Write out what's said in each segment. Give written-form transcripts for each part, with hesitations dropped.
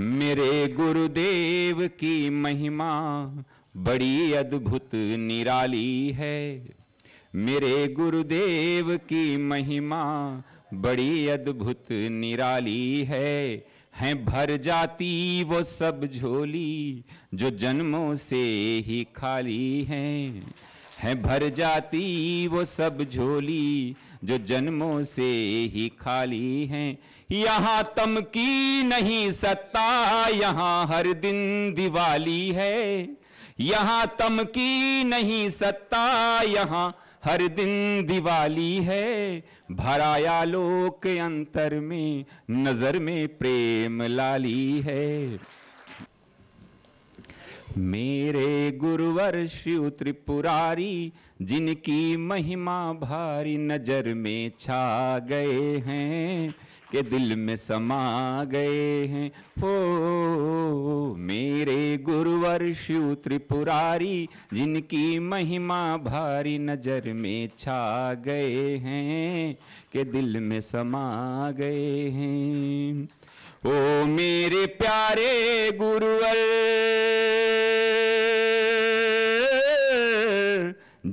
मेरे गुरुदेव की महिमा बड़ी अद्भुत निराली है। मेरे गुरुदेव की महिमा बड़ी अद्भुत निराली है भर जाती वो सब झोली जो जन्मों से ही खाली है भर जाती वो सब झोली जो जन्मों से ही खाली हैं। यहाँ तम की नहीं सत्ता, यहाँ हर दिन दिवाली है। यहाँ तम की नहीं सत्ता, यहाँ हर दिन दिवाली है। भराया लोक अंतर में, नजर में प्रेम लाली है। मेरे गुरुवर शिव त्रिपुरारी, जिनकी महिमा भारी नजर में छा गए हैं के दिल में समा गए हैं। हो मेरे गुरुवर शिव त्रिपुरारी, जिनकी महिमा भारी नजर में छा गए हैं के दिल में समा गए हैं। ओ मेरे प्यारे गुरुवर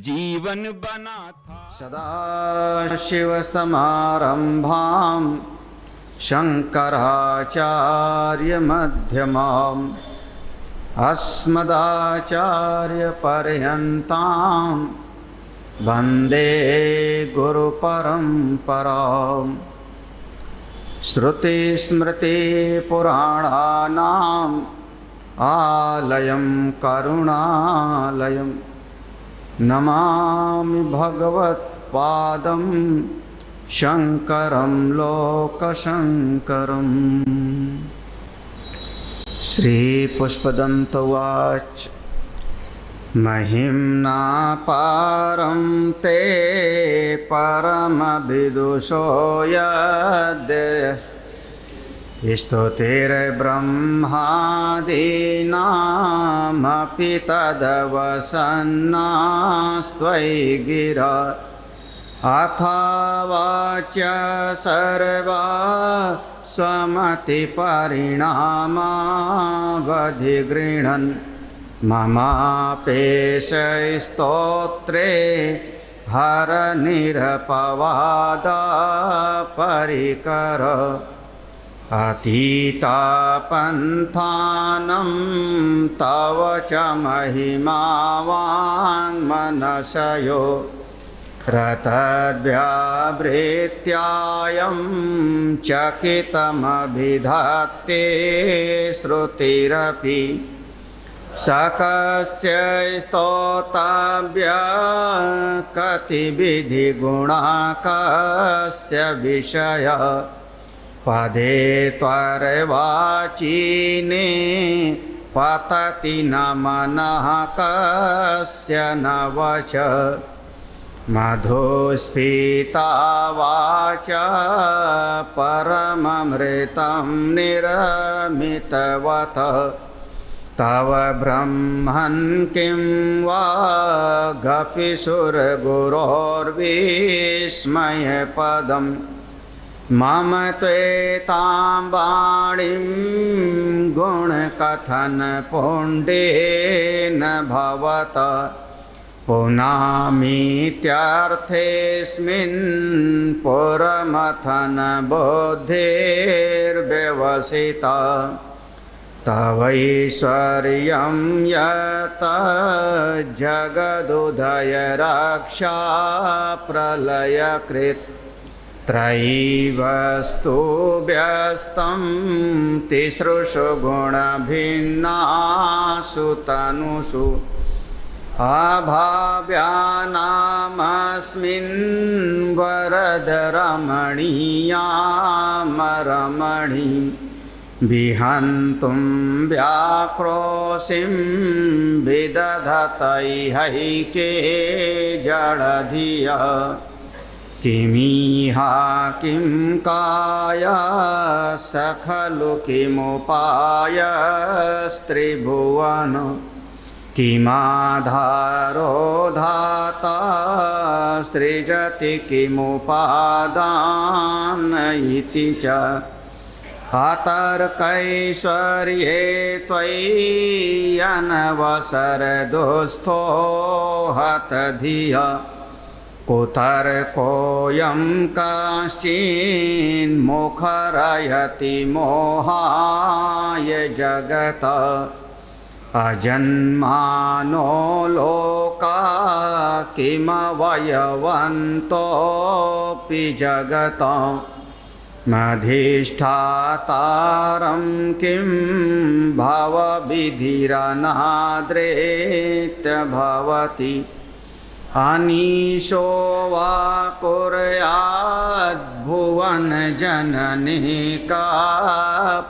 जीवन बना था। सदा शिव समारंभां शंकराचार्य मध्यमाम् अस्मदाचार्य पर्यन्तां वन्दे गुरु परंपराम्। श्रुति स्मृति पुराणानाम् आलयं करुणालयं नमामि भगवत्पादं शंकरं लोकशंकरम्। श्रीपुष्पदन्त उवाच महिम्ना पारं ते परमविदुषो यद्य स्तुतिर्ब्रह्मादीनामपि तदवसन्नास्त्वयि गिरा अथवाच सर्वा स्वमतिपरिणामावधिगृह्णन् ममापेशस्तोत्रे हरनिरपवादा परिकर अतीतापन्थानं तव च महिमावाङ्मनसयो रतद्व्यावृत्यायं चकितमभिधत्ते श्रुतिरपि सकस्य स्तोतव्या कतिविधिगुणाकस्य विषय पदे त्वरवाचीने पतति न मनः कस्य न वच मधुस्फीता वाचा परममृतं निरमितवत तव ब्रह्मन् किं वा गपिसुरगुरोर्विस्मयपदम् मम त्वेतां वाणीं गुणकथनपुण्डेन भवत पुनामीत्यर्थेऽस्मिन् पुरमथनबुद्धिर्व्यवसिता तवैश्वर्यं यत् जगदुदय रक्षा प्रलयकृत् त्रयीवस्तु व्यस्तं तिसृषु गुणभिन्नासु तनुषु अभाव्यानामस्मिन् वरदरमणीयामरमणीं विहन्तुं व्याक्रोशिं विदधतैहैके जडधिया किमिहा किं काया स खलु किमुपायस्त्रिभुवन किमाधारो धाता सृजति किमुपादान इति च अतर्कैश्वर्ये त्वयि अनवसरदुस्थो हतधिया कुतर्कोऽयं कश्चिन्मुखरयति मोहाय जगत अजन्मानो लोका किमवयवन्तोऽपि जगत मधिष्ठातारं किं भवविधिरनादृत्य भवति अनीशो वा कुर्याद्भुवनजननी का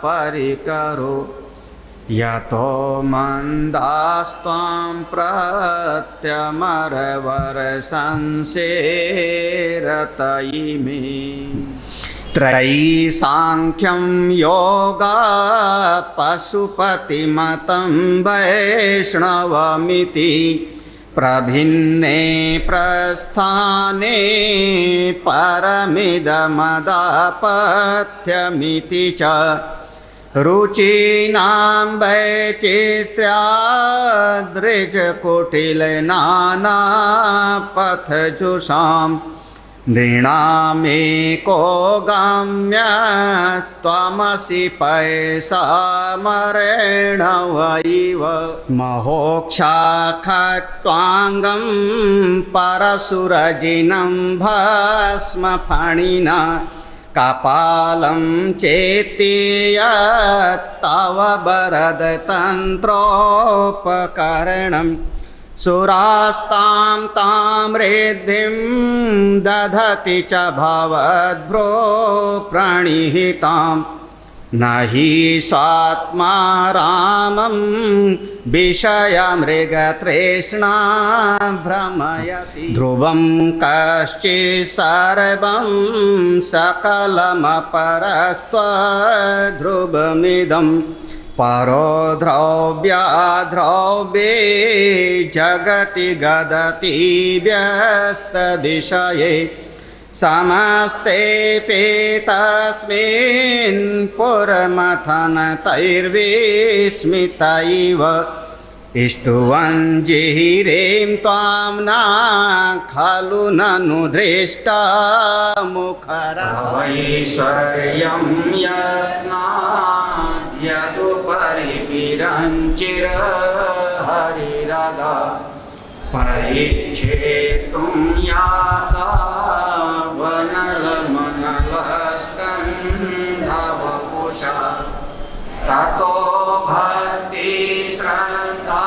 परिकरो यतो मन्दास्त्वां प्रत्यमरवर्षंसेरत इमे त्रयी सांख्यं योगा पशुपतिमतं वैष्णवमिति प्रभिन्ने प्रस्थाने परमिदमदापथ्यमिति च रुचीनां वैचित्र्याद्रिजकुटिलनानापथजुषां नृणामेको गाम्य त्वमसि पैसामरेण वैव महोक्षाखट्वाङ्गं परशुरजिनं भस्मफणिना कपालं चेति यत्तव वरदतन्त्रोपकरणम् सुरास्तां तां रिद्धिं दधति च भवद्भ्रो प्रणिहितां न हि स्वात्मा रामं विषयमृगतृष्णा भ्रमयति ध्रुवं कश्चित् सर्वं सकलमपरस्त्वध्रुवमिदं परो ध्रव्याध्रव्ये जगति गदति व्यस्तविषये समस्तेऽपि तस्मिन् पुरमथनतैर्विस्मितैव स्तुवञ्जिहिरीं त्वां न खलु ननु दृष्टा मुखरवैश्वर्यं यत्नाद् यदुपरि विरञ्चिरहरिरदा परिच्छेतुं याता वनलमनलस्कन्धवपुषा ततो भक्ति श्रद्धा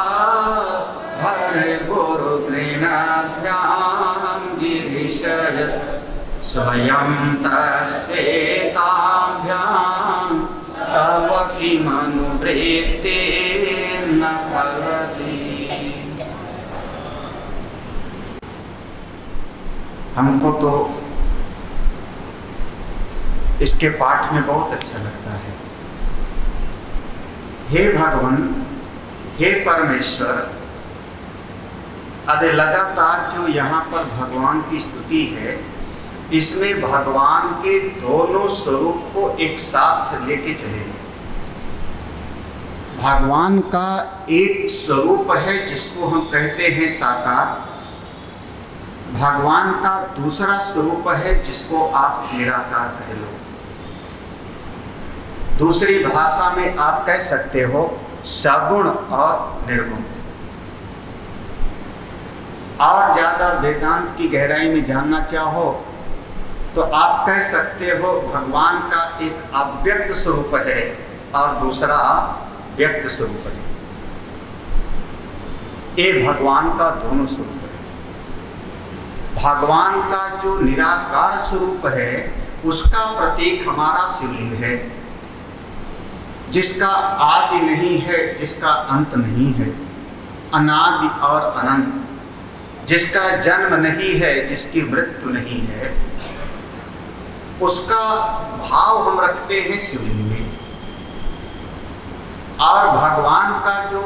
भरगुरुतृणाभ्यां गिरिशय स्वयं तस्तेताभ्यां तव किमनुवृत्तिर्न फलति। हमको तो इसके पाठ में बहुत अच्छा लगता है। हे भगवान, हे परमेश्वर, अब लगातार जो यहाँ पर भगवान की स्तुति है, इसमें भगवान के दोनों स्वरूप को एक साथ लेके चले। भगवान का एक स्वरूप है जिसको हम कहते हैं साकार, भगवान का दूसरा स्वरूप है जिसको आप निराकार कह लो। दूसरी भाषा में आप कह सकते हो सगुण और निर्गुण। और ज़्यादा वेदांत की गहराई में जानना चाहो तो आप कह सकते हो भगवान का एक अव्यक्त स्वरूप है और दूसरा व्यक्त स्वरूप है। ये भगवान का दोनों स्वरूप है। भगवान का जो निराकार स्वरूप है उसका प्रतीक हमारा शिवलिंग है, जिसका आदि नहीं है, जिसका अंत नहीं है, अनादि और अनंत, जिसका जन्म नहीं है, जिसकी मृत्यु नहीं है, उसका भाव हम रखते हैं शिवलिंग में। और भगवान का जो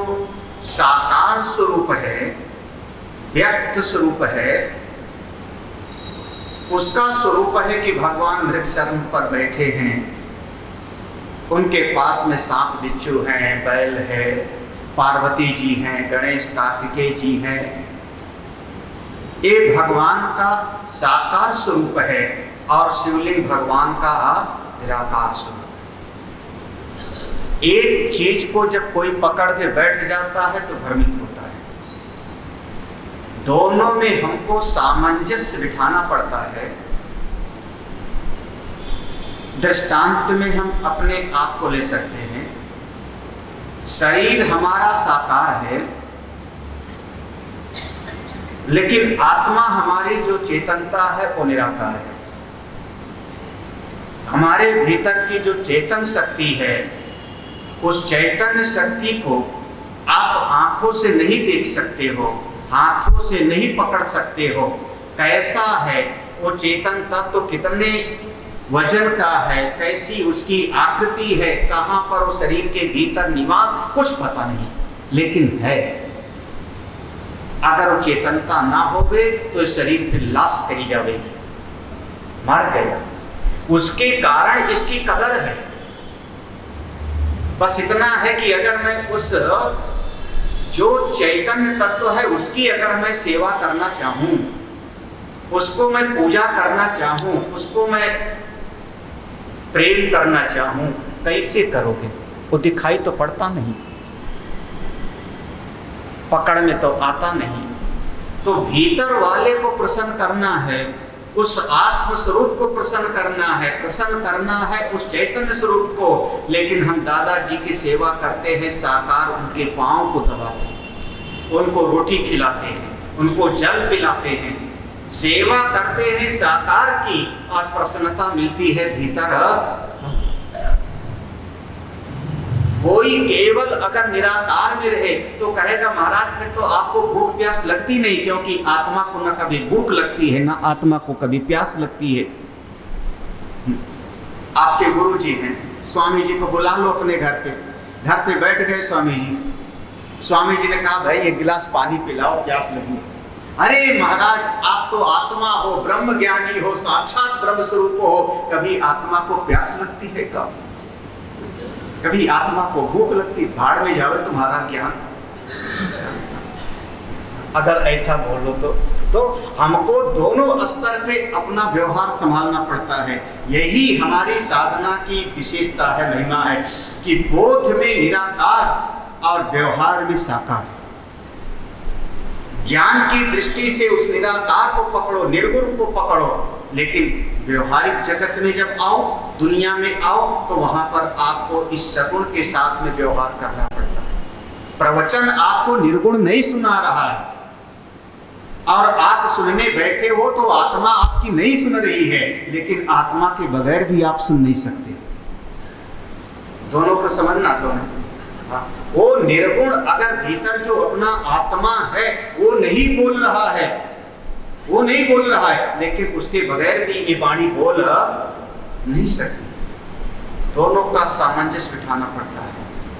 साकार स्वरूप है, व्यक्त स्वरूप है, उसका स्वरूप है कि भगवान मृग चरण पर बैठे हैं उनके पास में सांप बिच्छू हैं, बैल है, पार्वती जी हैं, गणेश कार्तिकेय जी हैं। ये भगवान का साकार स्वरूप है और शिवलिंग भगवान का निराकार स्वरूप है। एक चीज को जब कोई पकड़ के बैठ जाता है तो भ्रमित होता है। दोनों में हमको सामंजस्य बिठाना पड़ता है। दृष्टांत में हम अपने आप को ले सकते हैं। शरीर हमारा साकार है, लेकिन आत्मा हमारी जो चेतनता है वो निराकार है। हमारे भीतर की जो चेतन शक्ति है, उस चैतन्य शक्ति को आप आंखों से नहीं देख सकते हो, हाथों से नहीं पकड़ सकते हो। कैसा है वो चेतन तत्व, तो कितने वजन का है, कैसी उसकी आकृति है, कहाँ पर वो शरीर के भीतर निवास, कुछ पता नहीं, लेकिन है। अगर वो चेतनता ना होवे तो शरीर फिर लाश कही जाएगी, मर गया। उसके कारण इसकी कदर है। बस इतना है कि अगर मैं उस जो चैतन्य तत्व है उसकी अगर मैं सेवा करना चाहूं, उसको मैं पूजा करना चाहूं, उसको मैं प्रेम करना चाहूं, कैसे करोगे? वो दिखाई तो पड़ता नहीं, पकड़ में तो आता नहीं। तो भीतर वाले को प्रसन्न करना है, उस आत्म स्वरूप को प्रसन्न करना है उस चैतन्य स्वरूप को। लेकिन हम दादाजी की सेवा करते हैं, साकार उनके पांव को दबाते हैं, उनको रोटी खिलाते हैं, उनको जल पिलाते हैं, सेवा करते हैं साकार की, और प्रसन्नता मिलती है भीतर। कोई केवल अगर निराकार में रहे तो कहेगा महाराज फिर तो आपको भूख प्यास लगती नहीं, क्योंकि आत्मा को न कभी भूख लगती है, न आत्मा को कभी प्यास लगती है। आपके गुरु जी हैं, स्वामी जी को बुला लो अपने घर पे बैठ गए स्वामी जी ने कहा भाई एक गिलास पानी पिलाओ, प्यास लगी। अरे महाराज आप तो आत्मा हो, ब्रह्म ज्ञानी हो, साक्षात ब्रह्म स्वरूप हो, कभी आत्मा को प्यास लगती है क्या? कभी आत्मा को भूख लगती? भाड़ में जावे तुम्हारा ज्ञान। अगर ऐसा बोलो तो हमको दोनों स्तर पे अपना व्यवहार संभालना पड़ता है। यही हमारी साधना की विशेषता है, महिमा है कि बोध में निराकार और व्यवहार में साकार। ज्ञान की दृष्टि से उस निराकार को पकड़ो, निर्गुण को पकड़ो, लेकिन व्यवहारिक जगत में जब आओ, दुनिया में आओ, तो वहां पर आपको इस सगुण के साथ में व्यवहार करना पड़ता है। प्रवचन आपको निर्गुण नहीं सुना रहा है और आप सुनने बैठे हो तो आत्मा आपकी नहीं सुन रही है, लेकिन आत्मा के बगैर भी आप सुन नहीं सकते। दोनों को समझना तो है। वो निर्गुण अगर भीतर जो अपना आत्मा है वो नहीं बोल रहा है, लेकिन उसके बगैर भी ये वाणी बोल नहीं सकती। दोनों का सामंजस्य बिठाना पड़ता है,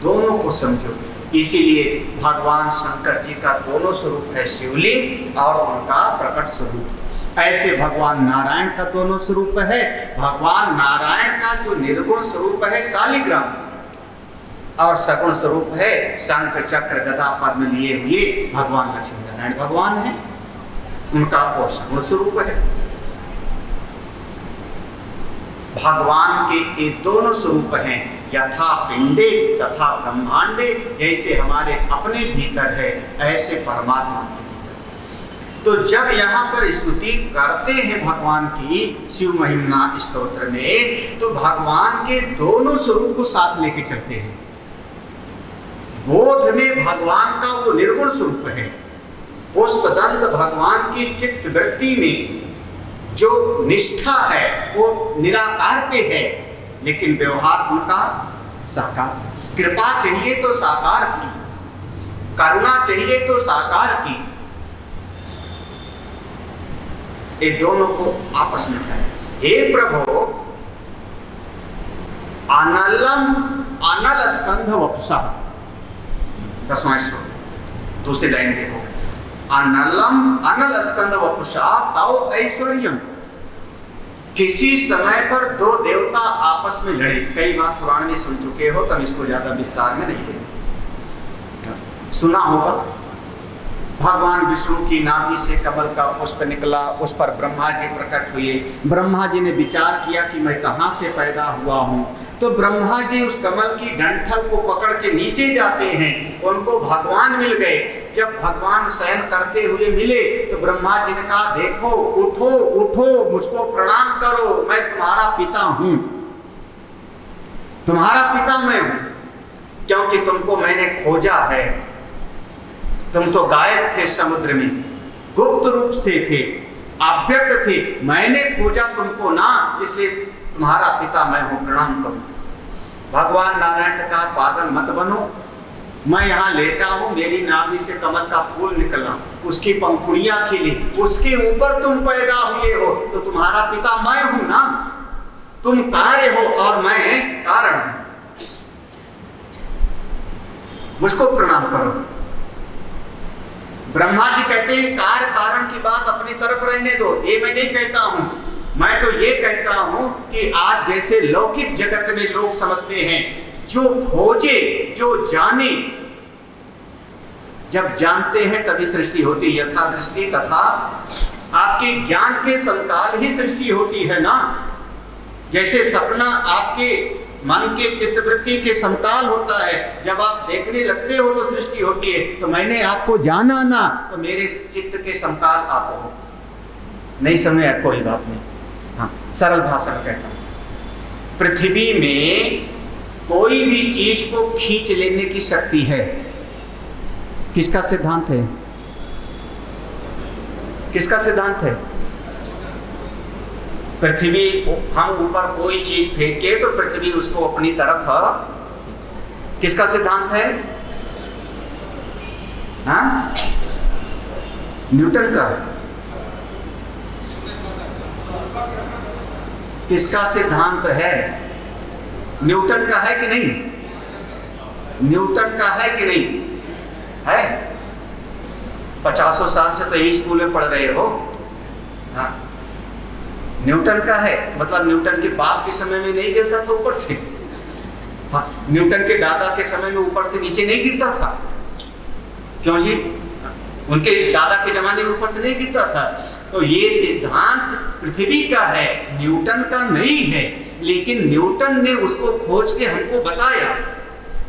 दोनों को समझो। इसीलिए भगवान शंकर जी का दोनों स्वरूप है, शिवलिंग और उनका प्रकट स्वरूप। ऐसे भगवान नारायण का दोनों स्वरूप है। भगवान नारायण का जो निर्गुण स्वरूप है शालिग्राम, और सगुण स्वरूप है शंख चक्र गदा पद्म लिए हुए भगवान लक्ष्मी नारायण भगवान है, उनका वो सगुण स्वरूप है। भगवान के ये दोनों स्वरूप हैं, यथा पिंडे तथा ब्रह्मांडे। जैसे हमारे अपने भीतर है ऐसे परमात्मा के भीतर। तो जब यहाँ पर स्तुति करते हैं भगवान की शिव महिमा स्तोत्र में, तो भगवान के दोनों स्वरूप को साथ लेके चलते हैं। बोध में भगवान का वो निर्गुण स्वरूप है, पुष्पदंत भगवान की चित्त वृत्ति में जो निष्ठा है वो निराकार पे है, लेकिन व्यवहार उनका साकार। कृपा चाहिए तो साकार की, करुणा चाहिए तो साकार की। ये दोनों को आपस में उठाया। हे प्रभु, अनलम अनल स्कंध वपुषा, 10वां श्लोक दूसरी लाइन देखो। अनलम अनल स्कंद वपुषा तव ऐश्वर्यम। किसी समय पर दो देवता आपस में लड़े, कई बार पुराण में सुन चुके हो, तो हम इसको ज्यादा विस्तार में नहीं देंगे। सुना होगा, भगवान विष्णु की नाभि से कमल का पुष्प निकला, उस पर ब्रह्मा जी प्रकट हुए। ब्रह्मा जी ने विचार किया कि मैं कहाँ से पैदा हुआ हूँ, तो ब्रह्मा जी उस कमल की डंठल को पकड़ के नीचे जाते हैं, उनको भगवान मिल गए। जब भगवान शयन करते हुए मिले तो ब्रह्मा जी ने कहा, देखो उठो उठो, मुझको प्रणाम करो, मैं तुम्हारा पिता हूँ, तुम्हारा पिता मैं हूँ, क्योंकि तुमको मैंने खोजा है। तुम तो गायब थे समुद्र में, गुप्त रूप से थे, अव्यक्त थे, मैंने खोजा तुमको ना, इसलिए तुम्हारा पिता मैं हूं, प्रणाम करो। भगवान नारायण का पागल मत बनो, मैं यहाँ लेटा हूं, मेरी नाभि से कमल का फूल निकला, उसकी पंखुड़ियां खिली, उसके ऊपर तुम पैदा हुए हो, तो तुम्हारा पिता मैं हूं ना, तुम कार्य हो और मैं कारण हूं, मुझको प्रणाम करो। ब्रह्मा जी कहते हैं कार्य कारण की बात अपनी तरफ रहने दो, ये मैं नहीं कहता हूं, मैं तो ये कहता हूं कि आज जैसे लौकिक जगत में लोग समझते हैं, जो खोजे जो जाने, जब जानते हैं तभी सृष्टि होती, यथा दृष्टि तथा आपके ज्ञान के संकाल ही सृष्टि होती है ना। जैसे सपना आपके मन के चित्तवृत्ति के समकाल होता है, जब आप देखने लगते हो तो सृष्टि होती है। तो मैंने आपको जाना ना, तो मेरे चित्त के समकाल आप हो। नहीं समझे, कोई बात नहीं, हाँ सरल भाषा में कहता हूं। पृथ्वी में कोई भी चीज को खींच लेने की शक्ति है, किसका सिद्धांत है? किसका सिद्धांत है? पृथ्वी, हम ऊपर कोई चीज फेंके तो पृथ्वी उसको अपनी तरफ, किसका सिद्धांत है? हाँ, न्यूटन का। किसका सिद्धांत है? न्यूटन का है कि नहीं? न्यूटन का है कि नहीं है? 50 साल से तो यही स्कूल में पढ़ रहे हो। हाँ, न्यूटन का है, मतलब न्यूटन के बाप के समय में नहीं गिरता था ऊपर से। हाँ, न्यूटन के दादा के समय में ऊपर से नीचे नहीं गिरता था। क्यों जी? उनके दादा के जमाने में ऊपर से नहीं गिरता था। तो ये सिद्धांत पृथ्वी का है, न्यूटन का नहीं है। लेकिन न्यूटन ने उसको खोज के हमको बताया,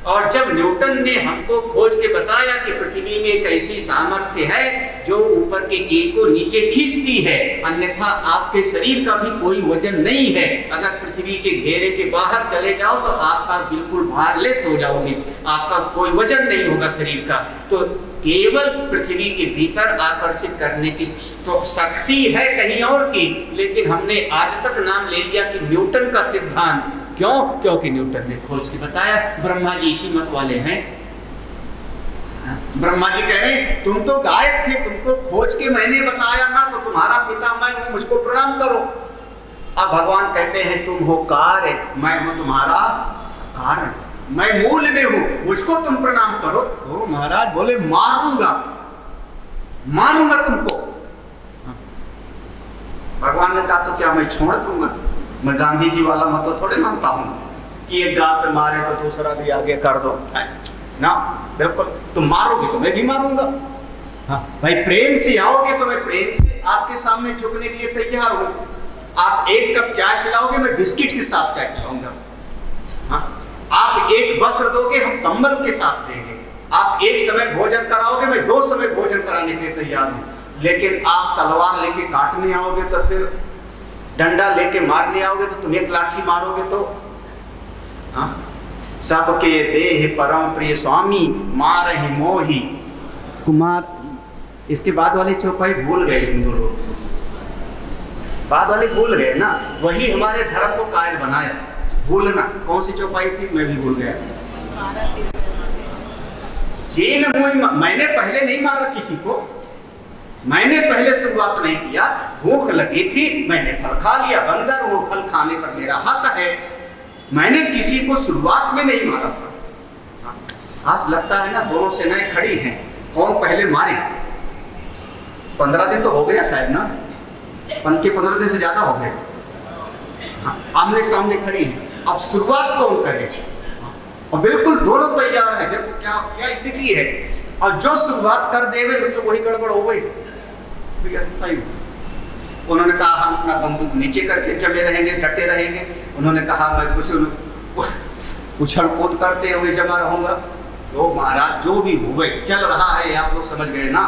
और जब न्यूटन ने हमको खोज के बताया कि पृथ्वी में एक ऐसी सामर्थ्य है जो ऊपर की चीज को नीचे खींचती है, अन्यथा आपके शरीर का भी कोई वजन नहीं है। अगर पृथ्वी के घेरे के बाहर चले जाओ तो आपका बिल्कुल भारलेस हो जाओगे, आपका कोई वजन नहीं होगा शरीर का। तो केवल पृथ्वी के भीतर आकर्षित करने की तो शक्ति है कहीं और की, लेकिन हमने आज तक नाम ले लिया कि न्यूटन का सिद्धांत। क्यों? क्योंकि न्यूटन ने खोज के बताया। ब्रह्मा जी इसी मत वाले हैं। ब्रह्मा जी कह रहे हैं तुम तो गायब थे, तुमको खोज के मैंने बताया ना, तो तुम्हारा पिता मैं हूं, मुझको प्रणाम करो। अब भगवान कहते हैं तुम हो कार्य, मैं हूं तुम्हारा कारण, मैं मूल में हूं, मुझको तुम प्रणाम करो। तो महाराज बोले मारूंगा, मारूंगा तुमको। भगवान ने कहा तो क्या मैं छोड़ दूंगा? मैं गांधी जी वाला मतलब थोड़े मानता हूं कि एक गांव पे मारे तो दूसरा भी आगे कर दो ना, बिल्कुल। तुम मारोगे तो मैं भी मारूंगा। हाँ भाई, प्रेम से आओगे तो मैं प्रेम से आपके सामने झुकने के लिए तैयार हूं। आप एक कप चाय पिलाओगे, मैं बिस्किट के साथ चाय पिलाऊंगा। हाँ, आप एक वस्त्र दोगे, हम कंबल के साथ देंगे। आप एक समय भोजन कराओगे, मैं 2 समय भोजन कराने के लिए तैयार हूं। लेकिन आप तलवार लेके काटने आओगे तो फिर, डंडा लेके मारने आओगे तो तुम एक लाठी मारोगे तो। हाँ, सबके देह परम प्रिय स्वामी मारहि मोहि कुमार। इसके बाद वाली चौपाई भूल गए हिंदू लोग, बाद वाली भूल गए ना। वही हमारे धर्म को कायल बनाया। भूलना कौन सी चौपाई थी, मैं भी भूल गया। जेल मुई, मैंने पहले नहीं मारा किसी को, मैंने पहले शुरुआत नहीं किया। भूख लगी थी, मैंने फल खा लिया, बंदर हूं, फल खाने पर मेरा हक है। मैंने किसी को शुरुआत में नहीं मारा था। आज लगता है ना दोनों सेनाएं खड़ी हैं, कौन पहले मारे। 15 दिन तो हो गया शायद ना, 15 दिन से ज्यादा हो गए। आमने सामने खड़ी हैं, अब शुरुआत कौन करे? और बिल्कुल दोनों तैयार है, देखो क्या क्या स्थिति है। और जो शुरुआत कर देवे मतलब वही गड़बड़ हो गई। उन्होंने कहा हम अपना बंदूक नीचे करके जमे रहेंगे, डटे रहेंगे। उन्होंने कहा मैं कुछ उछल कूद करते हुए जमा रहूंगा। तो महाराज जो भी हुए चल रहा है, आप लोग समझ गए ना।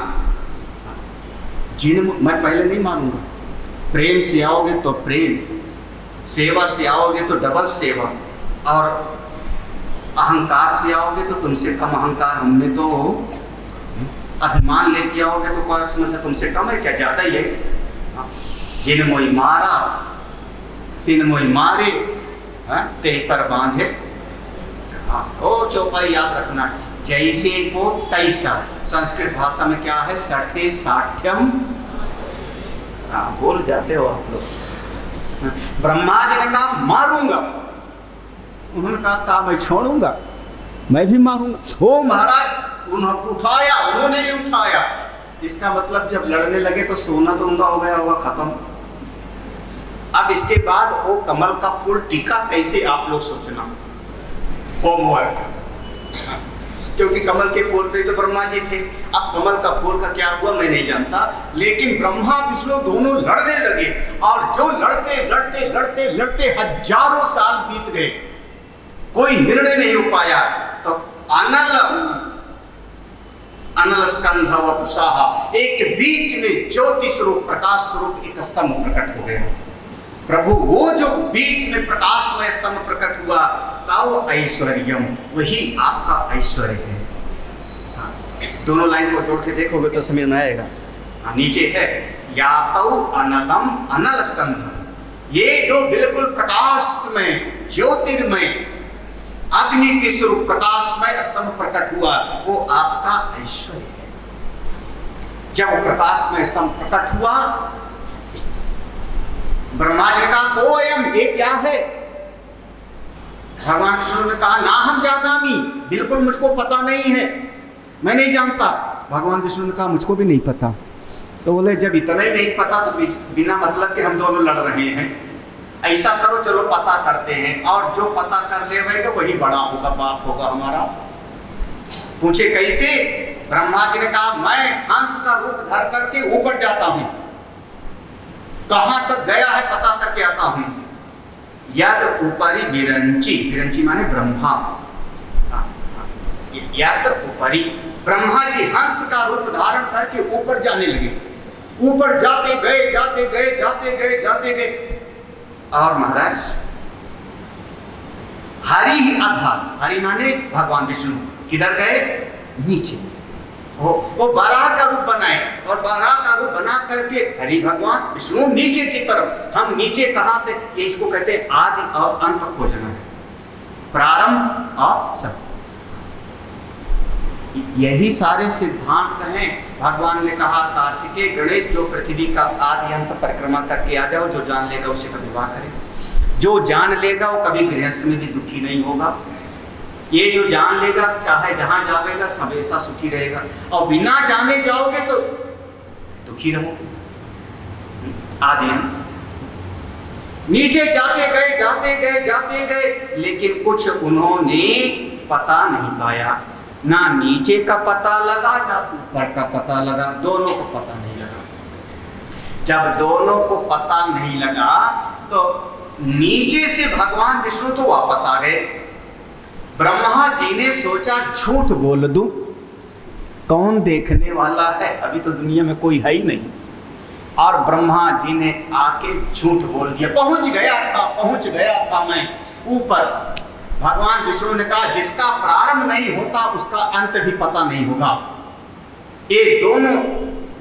जिन मैं पहले नहीं मानूंगा, प्रेम से आओगे तो प्रेम, सेवा से आओगे तो डबल सेवा, और अहंकार से आओगे तो तुमसे कम अहंकार। हमने तो अभिमान लेके आओगे तो कोई समझ से तुमसे कम है क्या? ज्यादा ही है। जिन मोई मारा तिन मोई मारे, ते पर बांधे। ओ चौपाई याद रखना, जैसे को तैसा। संस्कृत भाषा में क्या है? सठे साठ्यम। बोल जाते हो आप लोग। ब्रह्मा जी ने कहा मारूंगा, उन्होंने कहा मैं छोड़ूंगा, मैं भी मारूंगा। ओ महाराज उन्होंने उठाया, उन्होंने भी उठाया। इसका मतलब जब लड़ने लगे तो सोना तो उनका हो गया होगा खत्म। अब इसके बाद वो कमल का फूल टीका कैसे, आप लोग सोचना, होमवर्क। क्योंकि कमल के फूल पे तो ब्रह्मा जी थे। अब कमल का फूल का क्या हुआ मैं नहीं जानता, लेकिन ब्रह्मा विष्णु दोनों लड़ने लगे। और जो लड़ते लड़ते लड़ते लड़ते हजारों साल बीत गए, कोई निर्णय नहीं हो पाया। तो अनल स्कंध वपुषाहा, एक बीच में ज्योति स्वरूप प्रकाश स्वरूप एक स्तंभ प्रकट हो गया। प्रभु वो जो बीच में प्रकाशमय स्तंभ प्रकट हुआ, तव ऐश्वर्यम, वही आपका ऐश्वर्य है। दोनों लाइन को जोड़ के देखोगे तो समझ में आएगा। नीचे है या तव अनलम अनल स्कंध, ये जो बिल्कुल प्रकाशमय ज्योतिर्मय अग्नि के स्वरूप प्रकाशमय स्तंभ प्रकट हुआ, वो आपका ऐश्वर्य है। जब प्रकाशमय स्तंभ प्रकट हुआ, ब्रह्मा जी ने कहा कोयम, ये क्या है? भगवान विष्णु ने कहा ना हम जानामी, बिल्कुल मुझको पता नहीं है, मैं नहीं जानता। भगवान विष्णु ने कहा मुझको भी नहीं पता। तो बोले जब इतना ही नहीं पता तो बिना मतलब के हम दोनों लड़ रहे हैं, ऐसा करो चलो पता करते हैं, और जो पता कर लेगा वही बड़ा होगा, बाप होगा हमारा। पूछे कैसे? ब्रह्मा जी ने कहा मैं हंस का रूप धर करके ऊपर जाता हूं, कहां तक गया है पता करके आता हूं। यद ऊपरी विरंची, विरंची माने ब्रह्मा, यद ऊपरी, ब्रह्मा जी हंस का रूप धारण करके ऊपर जाने लगे। ऊपर जाते गए जाते गए जाते गए जाते गए, और महाराज हरि ही आधार, हरि माने भगवान विष्णु, किधर गए? नीचे। वो बारह का रूप बनाए, और बारह का रूप बना करके हरि भगवान विष्णु नीचे की तरफ। हम नीचे कहां से? ये इसको कहते हैं आदि और अंत खोजना है, प्रारंभ और सब। यही सारे सिद्धांत हैं। भगवान ने कहा कार्तिकेय गणेश, जो पृथ्वी का आदि अंत परिक्रमा करके आ जाओ, जो जान लेगा उसे का विवाह करे। जो जान लेगा वो कभी गृहस्थ में भी दुखी नहीं होगा। ये जो जान लेगा चाहे जहां जाएगा हमेशा सुखी रहेगा, और बिना जाने जाओगे तो दुखी रहोगे। आदि अंत नीचे जाते गए जाते गए जाते गए, लेकिन कुछ उन्होंने पता नहीं पाया। ना नीचे का पता लगा ना ऊपर का पता लगा, दोनों को पता नहीं लगा। जब दोनों को पता नहीं लगा तो नीचे से भगवान विष्णु तो वापस आ गए। ब्रह्मा जी ने सोचा झूठ बोल दूं, कौन देखने वाला है, अभी तो दुनिया में कोई है ही नहीं। और ब्रह्मा जी ने आके झूठ बोल दिया, पहुंच गया था मैं ऊपर। भगवान विष्णु ने कहा जिसका प्रारंभ नहीं होता उसका अंत भी पता नहीं होगा। ये दोनों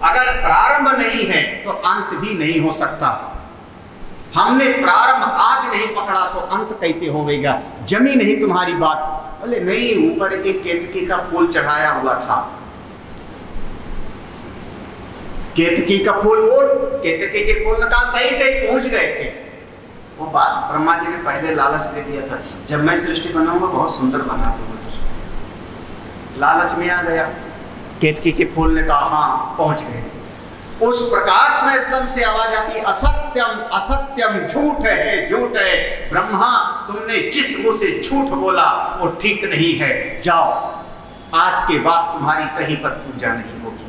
अगर प्रारंभ नहीं है तो अंत भी नहीं हो सकता। हमने प्रारंभ आज नहीं पकड़ा तो अंत कैसे होगा? जमी नहीं तुम्हारी बात। बोले नहीं, ऊपर एक केतकी का फूल चढ़ाया हुआ था। केतकी का फूल बोल, केतकी के फूल ने कहा सही सही पहुंच गए थे। वो बात ब्रह्मा जी ने पहले लालच दे दिया था, जब मैं सृष्टि बनाऊंगा बहुत सुंदर बना दूंगा तुझको। लालच में आ गया। केतकी के फूल ने कहा हाँ पहुंच गए। उस प्रकाश में स्तंभ से आवाज आती, असत्यम असत्यम, झूठ है झूठ है, ब्रह्मा तुमने जिस मुंह से झूठ बोला वो ठीक नहीं है, जाओ आज के बाद तुम्हारी कहीं पर पूजा नहीं होगी,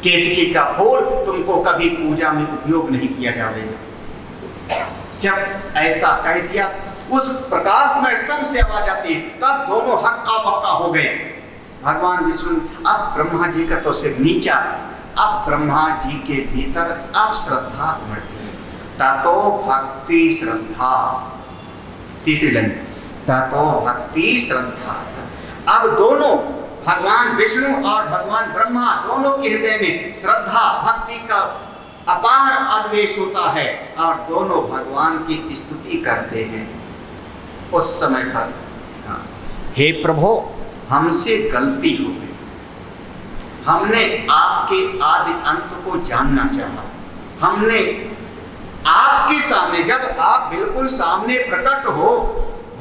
केतकी का फूल तुमको कभी पूजा में उपयोग नहीं किया जाएगा। जब ऐसा कह दिया, उस प्रकाश में स्तंभ से आवाज आती, तब दोनों हक्का बक्का हो गए। भगवान विष्णु, अब ब्रह्मा जी का तो सिर नीचा, अब ब्रह्मा जी के भीतर अब श्रद्धा उमड़ती है। ततो भक्ति श्रद्धा, तीसरी लाइन, ततो भक्ति श्रद्धा। अब दोनों भगवान विष्णु और भगवान ब्रह्मा दोनों के हृदय में श्रद्धा भक्ति का अपार आवेश होता है और दोनों भगवान की स्तुति करते हैं। उस समय पर, हे प्रभु हमसे गलती हो गई, हमने आपके आदि अंत को जानना चाहा, हमने आपके सामने, जब आप बिल्कुल सामने प्रकट हो,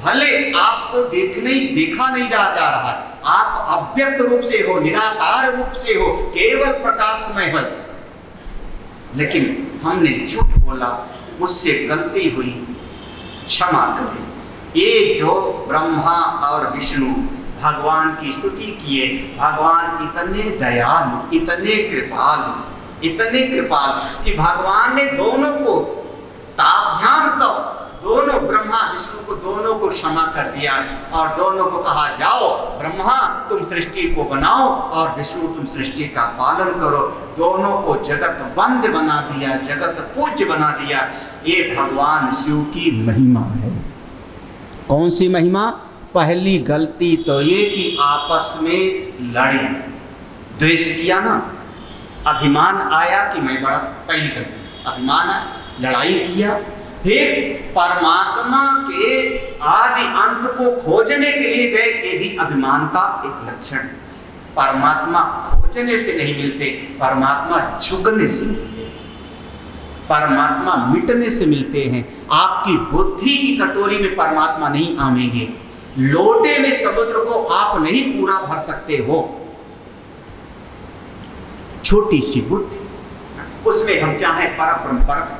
भले आपको देखा नहीं जा रहा, आप अव्यक्त रूप से हो, निराकार रूप से हो, केवल प्रकाशमय हो, लेकिन हमने झूठ बोला, मुझसे गलती हुई, क्षमा करें। ये जो ब्रह्मा और विष्णु भगवान की स्तुति किए, भगवान इतने दयालु, इतने कृपाल कि भगवान ने दोनों को ताभ्याम तो दोनों ब्रह्मा विष्णु को दोनों को क्षमा कर दिया और दोनों को कहा, जाओ ब्रह्मा तुम सृष्टि को बनाओ और विष्णु तुम सृष्टि का पालन करो। दोनों को जगत बंद बना दिया, जगत पूज्य बना दिया। ये भगवान शिव की महिमा है। कौन सी महिमा? पहली गलती तो ये कि आपस में लड़े, द्वेष किया ना, अभिमान आया कि मैं बड़ा, पहली गलती अभिमान आया, लड़ाई किया। फिर परमात्मा के आदि अंत को खोजने के लिए गए, ये भी अभिमान का एक लक्षण है। परमात्मा खोजने से नहीं मिलते, परमात्मा झुकने से मिलते हैं, परमात्मा मिटने से मिलते हैं। आपकी बुद्धि की कटोरी में परमात्मा नहीं आवेंगे, लोटे में समुद्र को आप नहीं पूरा भर सकते हो। छोटी सी बुद्धि, उसमें हम चाहे पर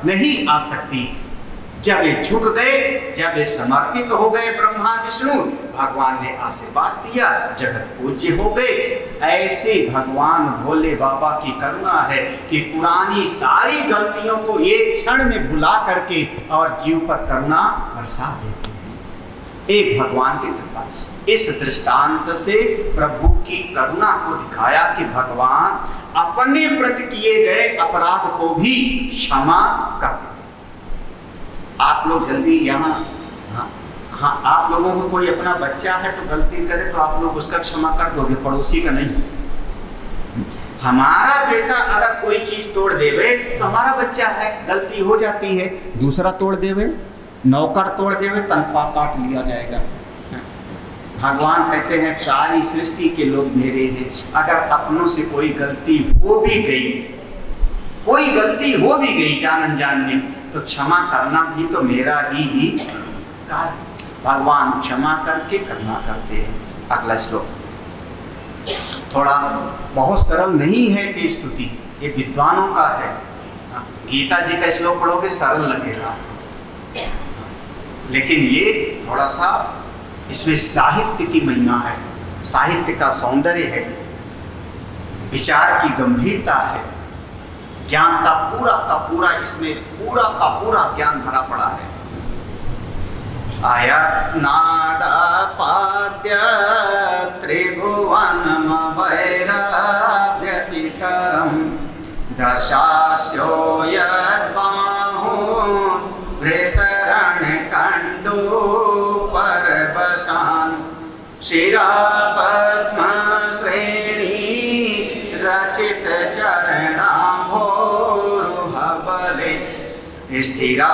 नहीं आ सकती। जब ये झुक गए, जब ये समर्पित हो गए ब्रह्मा विष्णु, भगवान ने आशीर्वाद दिया, जगत पूज्य हो गए। ऐसे भगवान भोले बाबा की करुणा है कि पुरानी सारी गलतियों को एक क्षण में भुला करके और जीव पर करुणा बरसा देते हैं। एक भगवान की कृपा। इस दृष्टांत से प्रभु की करुणा को दिखाया कि भगवान अपने प्रति किए गए अपराध को भी क्षमा कर देते। आप लोग जल्दी यहाँ, हाँ आप लोगों को कोई अपना बच्चा है तो गलती करे तो आप लोग उसका क्षमा कर दोगे, पड़ोसी का नहीं। हमारा बेटा अगर कोई चीज तोड़ देवे तो हमारा बच्चा है, गलती हो जाती है। दूसरा तोड़ देवे, नौकर तोड़ देवे, तनख्वाह काट लिया जाएगा। भगवान कहते हैं सारी सृष्टि के लोग मेरे हैं। अगर अपनों से कोई गलती हो भी गई, कोई गलती हो भी गई जान अनजान में, तो क्षमा करना भी तो मेरा ही कार्य। भगवान क्षमा करके करुणा करते हैं। अगला श्लोक थोड़ा बहुत सरल नहीं है कि स्तुति, ये विद्वानों का है। गीता जी का श्लोक पढ़ोगे सरल लगेगा, लेकिन ये थोड़ा सा इसमें साहित्य की महिमा है, साहित्य का सौंदर्य है, विचार की गंभीरता है, ज्ञान का पूरा इसमें पूरा का पूरा ज्ञान भरा पड़ा है। आयत नाद पाद्य त्रिभुवन वैराव्यतिकरम दशास्यो यद्बाहुं वृतरण कंडो परवशान शिरा पद्म श्रेणी रचित चरणाम्भोरुहबले स्थिरायास्तद्भक्ते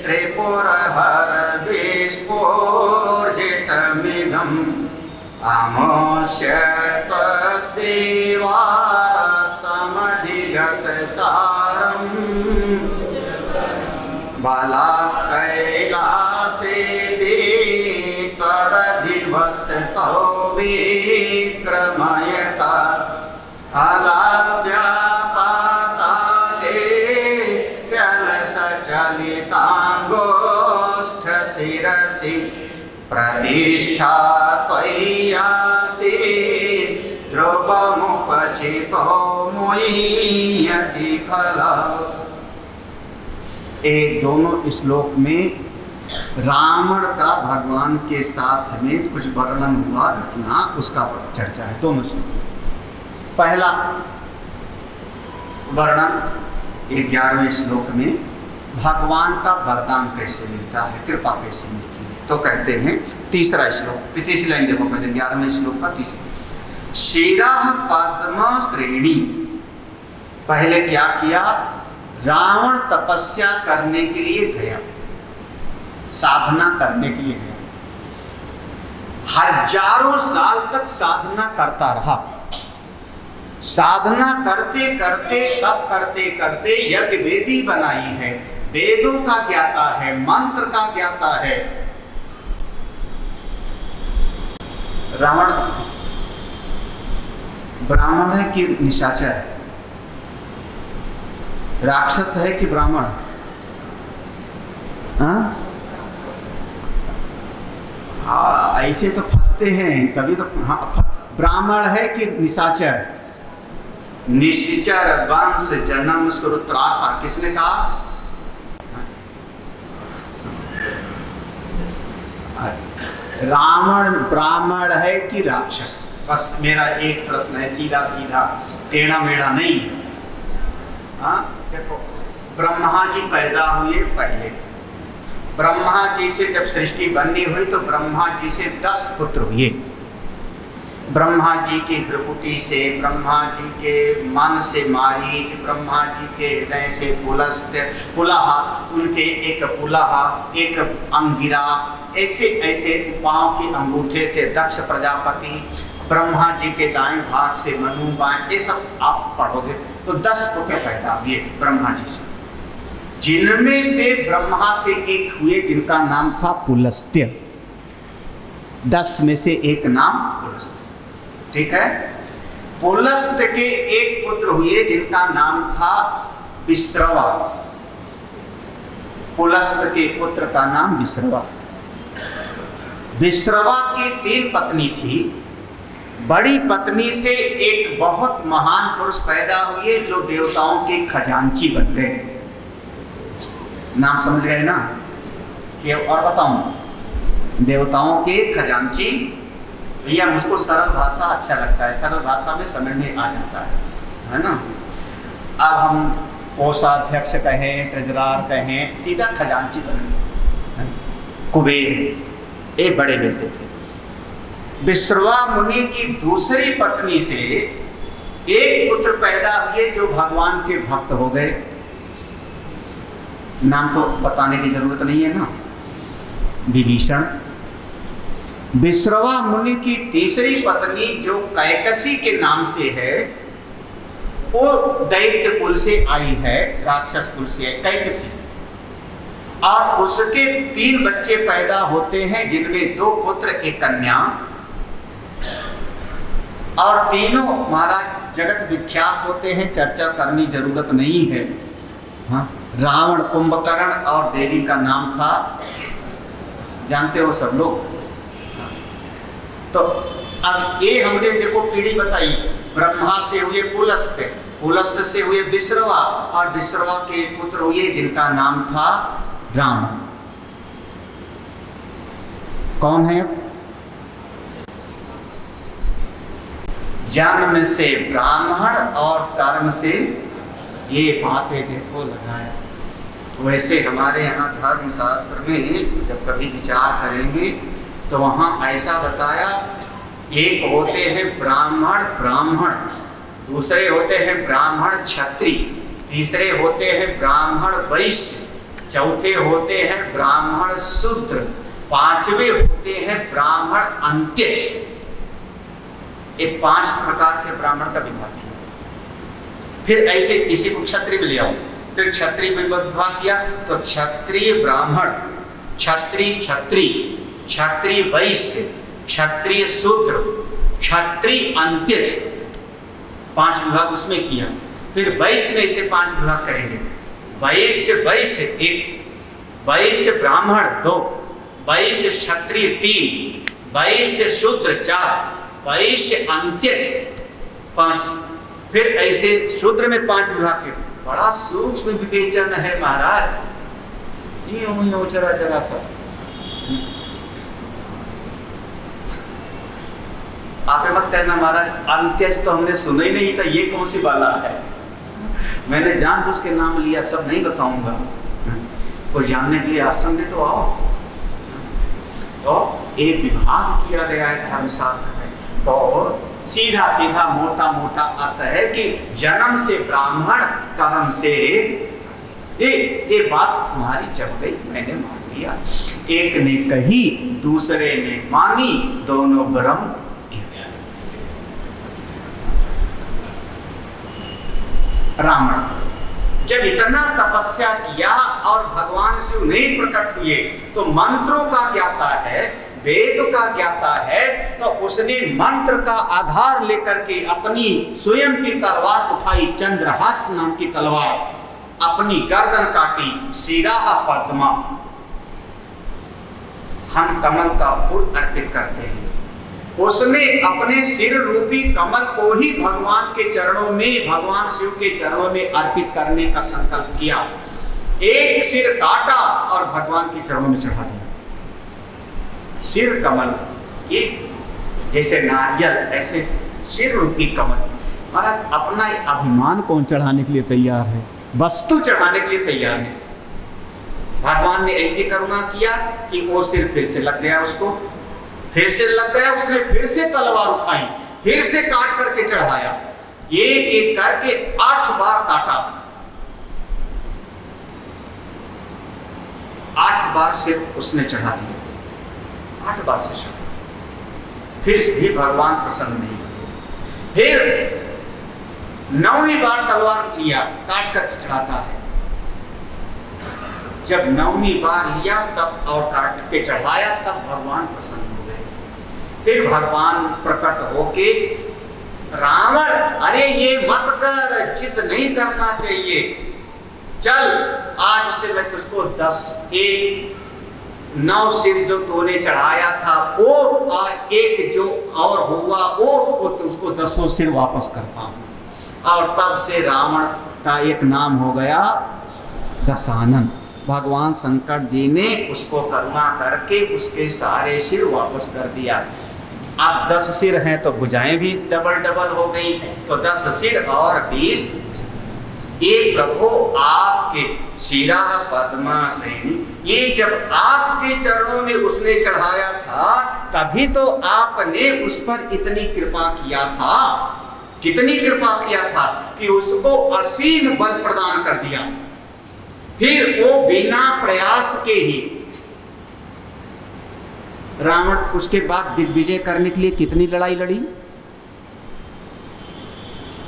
त्रिपुरहर विस्फोर्जितमिदम् आमोष्य त्वसेवा समधिगत सारम् बाला कैलासे त्वद दिवसतो विक्रमयता अलाव्यापाताले प्यलसचलिताङ्गोष्ठ शिरसि प्रतिष्ठा त्वय्यासि ध्रुवमुपचितो मुह्यति खला। एक दोनों श्लोक में रावण का भगवान के साथ में कुछ वर्णन हुआ घटना, उसका चर्चा है दोनों श्लोक। पहला वर्णन 11वें श्लोक में भगवान का वरदान कैसे मिलता है, कृपा कैसे मिलती है। तो कहते हैं तीसरा श्लोक, तीसरी लाइन देखो पहले 11वें श्लोक का तीसरा, शिरः पद्म श्रेणी। पहले क्या किया, रावण तपस्या करने के लिए गया, साधना करने के लिए गया, हजारों साल तक साधना करता रहा। साधना करते करते तप करते करते यज्ञ वेदी बनाई है, वेदों का ज्ञाता है, मंत्र का ज्ञाता है। रावण ब्राह्मण है कि निशाचर, राक्षस है कि ब्राह्मण? हाँ, ऐसे तो फंसते हैं तभी तो। हाँ, ब्राह्मण है कि निशाचर? निश्चर वंश जन्म सुरत्राता, किसने कहा? रावण ब्राह्मण है कि राक्षस? बस मेरा एक प्रश्न है, सीधा सीधा, टेढ़ा मेढ़ा नहीं। हाँ देखो, ब्रह्मा जी पैदा हुए पहले, ब्रह्मा जी से जब सृष्टि बननी हुई तो ब्रह्मा जी से 10 पुत्र हुए। ब्रह्मा जी की भ्रुकुटी से, ब्रह्मा जी के मन से मारीच, ब्रह्मा जी के हृदय से पुलस्त्य, पुलहा, उनके एक पुलहा, एक अंगिरा, ऐसे ऐसे पांव के अंगूठे से दक्ष प्रजापति, ब्रह्मा जी के दाएं भाग से मनु, बाएं, ये सब आप पढ़ोगे तो 10 पुत्र पैदा हुए ब्रह्मा जी से, जिनमें से ब्रह्मा से एक हुए जिनका नाम था पुलस्त्य। 10 में से एक नाम पुलस्त्य, ठीक है। पुलस्त्य के एक पुत्र हुए जिनका नाम था विश्रवा। पुलस्त्य के पुत्र का नाम विश्रवा। विश्रवा की 3 पत्नी थी। बड़ी पत्नी से एक बहुत महान पुरुष पैदा हुए जो देवताओं के खजांची बन गए। नाम समझ गए ना? ये और बताऊं, देवताओं के खजांची। भैया मुझको सरल भाषा अच्छा लगता है, सरल भाषा में समझ में आ जाता है ना। अब हम कोषाध्यक्ष कहें, ट्रेजरार कहें, सीधा खजांची बन गए। कुबेर ये बड़े बेटे थे। विश्रवा मुनि की दूसरी पत्नी से एक पुत्र पैदा हुए जो भगवान के भक्त हो गए। नाम तो बताने की जरूरत नहीं है ना, विभीषण। विश्रवा मुनि की तीसरी पत्नी जो कैकसी के नाम से है, वो दैत्य कुल से आई है, राक्षस कुल से है कैकसी। और उसके 3 बच्चे पैदा होते हैं, जिनमें 2 पुत्र एक कन्या। और तीनों महाराज जगत विख्यात होते हैं, चर्चा करनी जरूरत नहीं है। हाँ, रावण, कुंभकर्ण और देवी का नाम था, जानते हो सब लोग। तो अब ये हमने देखो पीढ़ी बताई, ब्रह्मा से हुए पुलस्त्य, पुलस्त्य से हुए विश्रवा, और विश्रवा के पुत्र हुए जिनका नाम था राम। कौन है? जन्म से ब्राह्मण और कर्म से, ये बातें देखो लगाया। वैसे हमारे यहाँ धर्मशास्त्र में जब कभी विचार करेंगे तो वहाँ ऐसा बताया, एक होते हैं ब्राह्मण ब्राह्मण, दूसरे होते हैं ब्राह्मण क्षत्रिय, तीसरे होते हैं ब्राह्मण वैश्य, चौथे होते हैं ब्राह्मण शूद्र, 5वें होते हैं ब्राह्मण अंत्यज। ये 5 प्रकार के ब्राह्मण का विभाग किया। फिर ऐसे इसी को क्षत्रिय में ले आओ, फिर क्षत्रिय में विभाग किया तो क्षत्रिय ब्राह्मण, क्षत्रिय क्षत्रिय, क्षत्रिय वैश्य, क्षत्रिय शूद्र, क्षत्रिय अंत्यज, 5 विभाग उसमें किया। फिर वैश्य में इसे 5 विभाग करेंगे। वैश्य 1, वैश्य ब्राह्मण 2, वैश्य क्षत्रिय 3, वैश्य शूद्र 4, वैश्य अंत्यज 5। फिर ऐसे शूद्र में 5 विभाग के। बड़ा सूक्ष्म विवेचन है महाराज, जरा सा आप मत कहना महाराज अंत्यज तो हमने सुना ही नहीं था, ये कौन सी बाला है। मैंने जानबूझ के नाम लिया, सब नहीं बताऊंगा। कुछ जानने के लिए आश्रम में तो आओ। तो एक विभाग किया गया है धर्मशास्त्र में। तो सीधा सीधा मोटा मोटा अर्थ है कि जन्म से ब्राह्मण, कर्म से ये बात तुम्हारी जब गई मैंने मान लिया। एक ने कही दूसरे ने मानी, दोनों ब्रह्म। रावण जब इतना तपस्या किया और भगवान शिव नहीं प्रकट हुए तो मंत्रों का ज्ञाता है, वेद का ज्ञाता है, तो उसने मंत्र का आधार लेकर के अपनी स्वयं की तलवार उठाई, चंद्रहास नाम की तलवार, अपनी गर्दन काटी, शिराह पद्मा। हम कमल का फूल अर्पित करते हैं, उसने अपने सिर रूपी कमल को ही भगवान के चरणों में, भगवान शिव के चरणों में अर्पित करने का संकल्प किया। एक सिर काटा और भगवान के चरणों में चढ़ा दिया। सिर कमल, एक जैसे नारियल, ऐसे सिर रूपी कमल। महाराज अपना अभिमान कौन चढ़ाने के लिए तैयार है? वस्तु चढ़ाने के लिए तैयार है। भगवान ने ऐसी करुणा किया कि वो सिर फिर से लग गया, उसको फिर से लग गया। उसने फिर से तलवार उठाई, फिर से काट करके चढ़ाया। एक एक करके 8 बार काटा, 8 बार सिर उसने चढ़ा दिया, 8 बार से चढ़ा। फिर भी भगवान प्रसन्न नहीं हुए। फिर 9वीं बार तलवार लिया, काट करके चढ़ाता है। जब 9वीं बार लिया तब और काट के चढ़ाया, तब भगवान प्रसन्न हो गए। फिर भगवान प्रकट होके, रावण अरे ये मत कर, जिद नहीं करना चाहिए, चल आज से मैं तुझको 9 सिर जो तूने चढ़ाया था वो, और एक जो और हुआ वो तुझको 10 सिर वापस करता हूं। और तब से रावण का एक नाम हो गया दशानन। भगवान शंकर जी ने उसको करुणा करके उसके सारे सिर वापस कर दिया। अब 10 सिर हैं तो भुजाएं भी डबल हो गई, तो 10 सिर और 20। ये प्रभु आपके शिरा पद्मा श्रेणी, ये जब आपके चरणों में उसने चढ़ाया था तभी तो आपने उस पर इतनी कृपा किया था। कितनी कृपा किया था कि उसको असीम बल प्रदान कर दिया। फिर वो बिना प्रयास के ही रावण उसके बाद दिग्विजय करने के लिए कितनी लड़ाई लड़ी?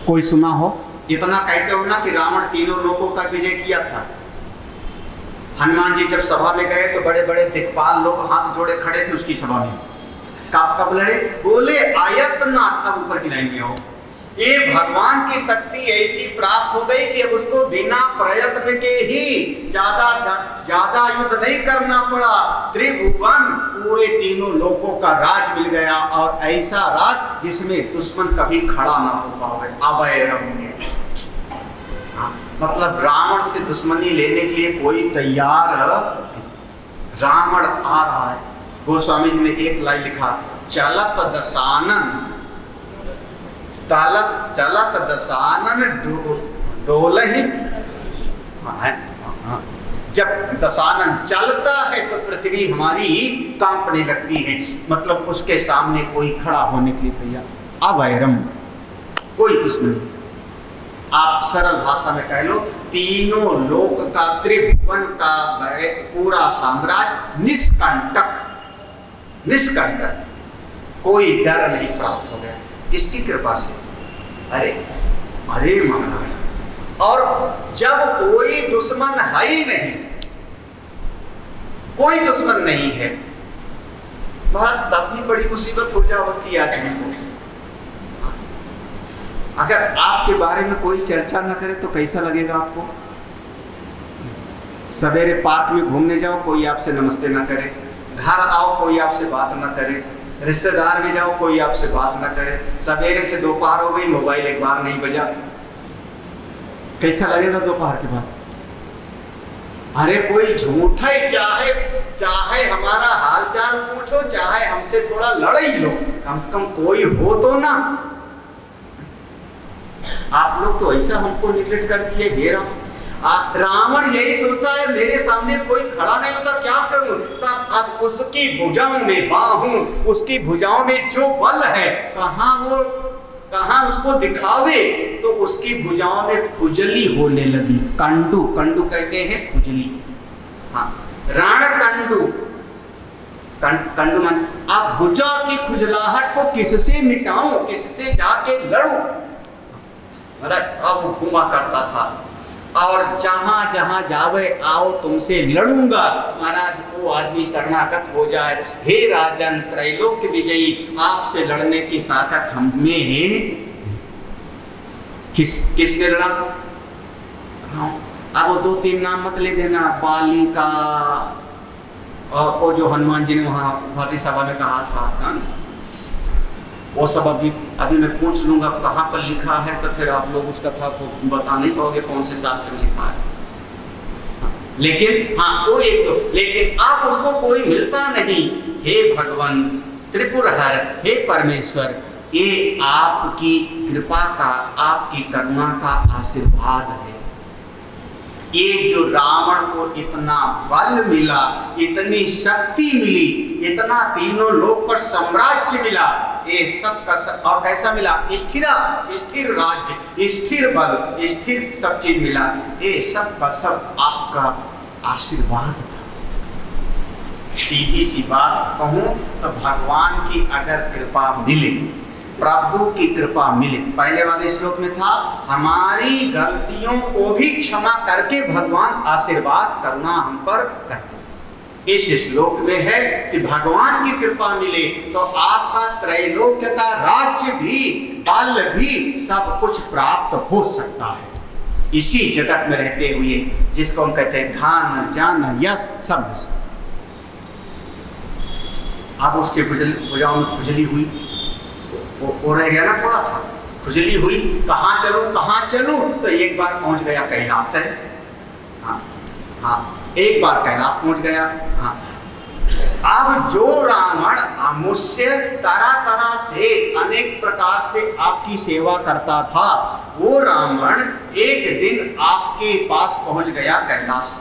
कोई सुना हो? इतना कहते हो ना कि रावण 3 लोगों का विजय किया था। हनुमान जी जब सभा में गए तो बड़े बड़े दिक्पाल लोग हाथ जोड़े खड़े थे उसकी सभा में। कब लड़े? बोले आयतना, तब ऊपर की लाइन में हो। ये भगवान की शक्ति ऐसी प्राप्त हो गई कि अब उसको बिना प्रयत्न के ही ज्यादा युद्ध नहीं करना पड़ा। त्रिभुवन पूरे 3 लोकों का राज मिल गया, और ऐसा राज जिसमें दुश्मन कभी खड़ा ना हो पावे। अवैरम, मतलब रावण से दुश्मनी लेने के लिए कोई तैयार, रावण आ रहा है। गोस्वामी जी ने एक लाइन लिखा, चलत दशानन, चलत दशानन डोलहि। जब दशानन चलता है तो पृथ्वी हमारी कांपने लगती है, मतलब उसके सामने कोई खड़ा होने के लिए तैयार। अवैरम, कोई दुश्मनी। आप सरल भाषा में कह लो, 3 लोक का, त्रिभुवन का पूरा साम्राज्य निष्कंटक, निष्कंटक, कोई डर नहीं प्राप्त हो गया। किसकी कृपा से? अरे महाराज, और जब कोई दुश्मन है ही नहीं, कोई दुश्मन नहीं है महाराज, तब भी बड़ी मुसीबत हो जाती है आदमी को। अगर आपके बारे में कोई चर्चा न करे तो कैसा लगेगा आपको? सवेरे पार्क में घूमने जाओ, कोई आपसे नमस्ते ना करे, घर आओ कोई आपसे बात ना करे, रिश्तेदार में जाओ कोई आपसे बात ना करे, सवेरे से दोपहर हो गई मोबाइल एक बार नहीं बजा, कैसा लगेगा दोपहर के बाद? अरे कोई झूठा ही चाहे हमारा हालचाल पूछो, चाहे हमसे थोड़ा लड़ ही लो, कम से कम कोई हो तो ना। आप लोग तो ऐसा हमको निगलेक्ट कर दिए। घेरा रावण यही सोचता है मेरे सामने कोई खड़ा नहीं होता, क्या करूं? तब अब उसकी भुजाओं में बाहूं, उसकी भुजाओं में जो बल है कहाँ उसको दिखावे, तो उसकी भुजाओं में खुजली होने लगी। कंडू कहते हैं खुजली, हाँ रण कंडू मन। अब भुजा की खुजलाहट को किससे मिटाऊं, किससे जाके लड़ूं? अब घूमा करता था और जहां जावे आओ तुमसे लड़ूंगा। महाराज वो आदमी शरणागत हो जाए, हे राजन त्रैलोक्य विजयी, आपसे लड़ने की ताकत हमें है। किसने लड़ा? अब वो 2-3 नाम मत ले देना, बाली का और वो जो हनुमान जी ने वहां भरी सभा में कहा था, वो सब अभी मैं पूछ लूंगा कहाँ पर लिखा है, तो फिर आप लोग उसका था तो बता नहीं पाओगे कौन से शास्त्र में लिखा है। लेकिन हाँ वो एक तो, लेकिन आप उसको कोई मिलता नहीं। हे भगवान त्रिपुरहर, हे परमेश्वर, ये आपकी कृपा का, आपकी करुणा का आशीर्वाद है। ये जो रावण को इतना बल मिला, इतनी शक्ति मिली, इतना तीनों लोक पर साम्राज्य मिला, ये सब का सब, और कैसा मिला? स्थिर राज्य, स्थिर बल, स्थिर सब चीज मिला। ये सब का सब आपका आशीर्वाद था। सीधी सी बात कहूं तो भगवान की अगर कृपा मिले, प्रभु की कृपा मिले, पहले वाले श्लोक में था हमारी गलतियों को भी क्षमा करके भगवान आशीर्वाद करुणा हम पर करते हैं। इस श्लोक में है कि भगवान की कृपा मिले तो आपका त्रैलोक्य का राज्य भी, बल भी, सब कुछ प्राप्त हो सकता है इसी जगत में रहते हुए, जिसको हम कहते हैं धन जन यश सब हो सकता। अब उसके भुजाओं में खुजली हुई, वो रह गया ना थोड़ा सा, खुजली हुई, कहाँ चलूं? तो एक बार पहुंच गया कैलाश है। हाँ एक बार कैलाश पहुंच गया। हाँ अब जो रावण मुझसे तरह से अनेक प्रकार से आपकी सेवा करता था, वो रावण एक दिन आपके पास पहुंच गया कैलाश।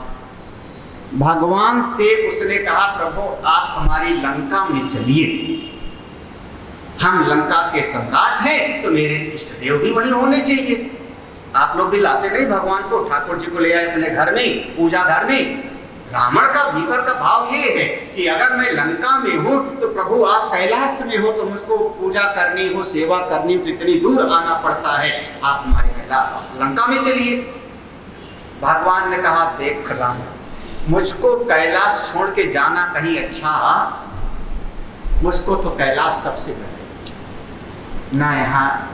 भगवान से उसने कहा प्रभु आप हमारी लंका में चलिए, हम लंका के सम्राट हैं तो मेरे इष्ट देव भी वहीं होने चाहिए। आप लोग भी लाते नहीं भगवान को, ठाकुर जी को ले आए अपने घर में, पूजा घर में। रावण का भीतर का भाव ये है कि अगर मैं लंका में हूँ तो प्रभु आप कैलाश में हो, तो मुझको पूजा करनी हो, सेवा करनी हो तो इतनी दूर आना पड़ता है, आप हमारे कैलाश लंका में चलिए। भगवान ने कहा देख राम, मुझको कैलाश छोड़ के जाना कहीं अच्छा, मुझको तो कैलाश सबसे पहले ना। यहाँ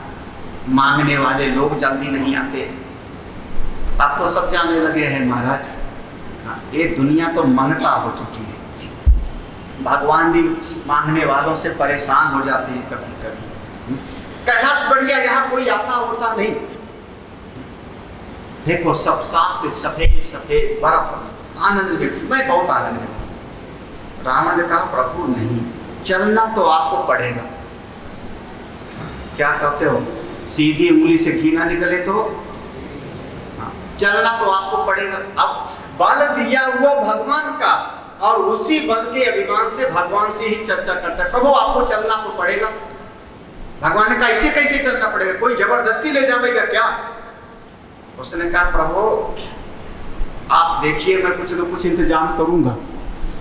मांगने वाले लोग जल्दी नहीं आते, अब तो सब जाने लगे हैं महाराज। ये दुनिया तो मंगता हो चुकी है, भगवान भी मांगने वालों से परेशान हो जाते हैं कभी कभी। कैलाश बढ़िया, यहाँ कोई आता होता नहीं। देखो सब साफ सफेद सफेद बर्फ, आनंद में, मैं बहुत आनंद में हूँ। रावण ने कहा प्रभु नहीं, चलना तो आपको पड़ेगा। क्या कहते हो, सीधी उंगली से घी ना निकले तो चलना तो आपको पड़ेगा। अब बल दिया हुआ भगवान का, और उसी बल के अभिमान से भगवान से ही चर्चा करता है, प्रभु आपको चलना तो पड़ेगा। भगवान ने कहा ऐसे कैसे चलना पड़ेगा, कोई जबरदस्ती ले जाएगा क्या? उसने कहा प्रभु आप देखिए मैं कुछ न कुछ इंतजाम करूंगा।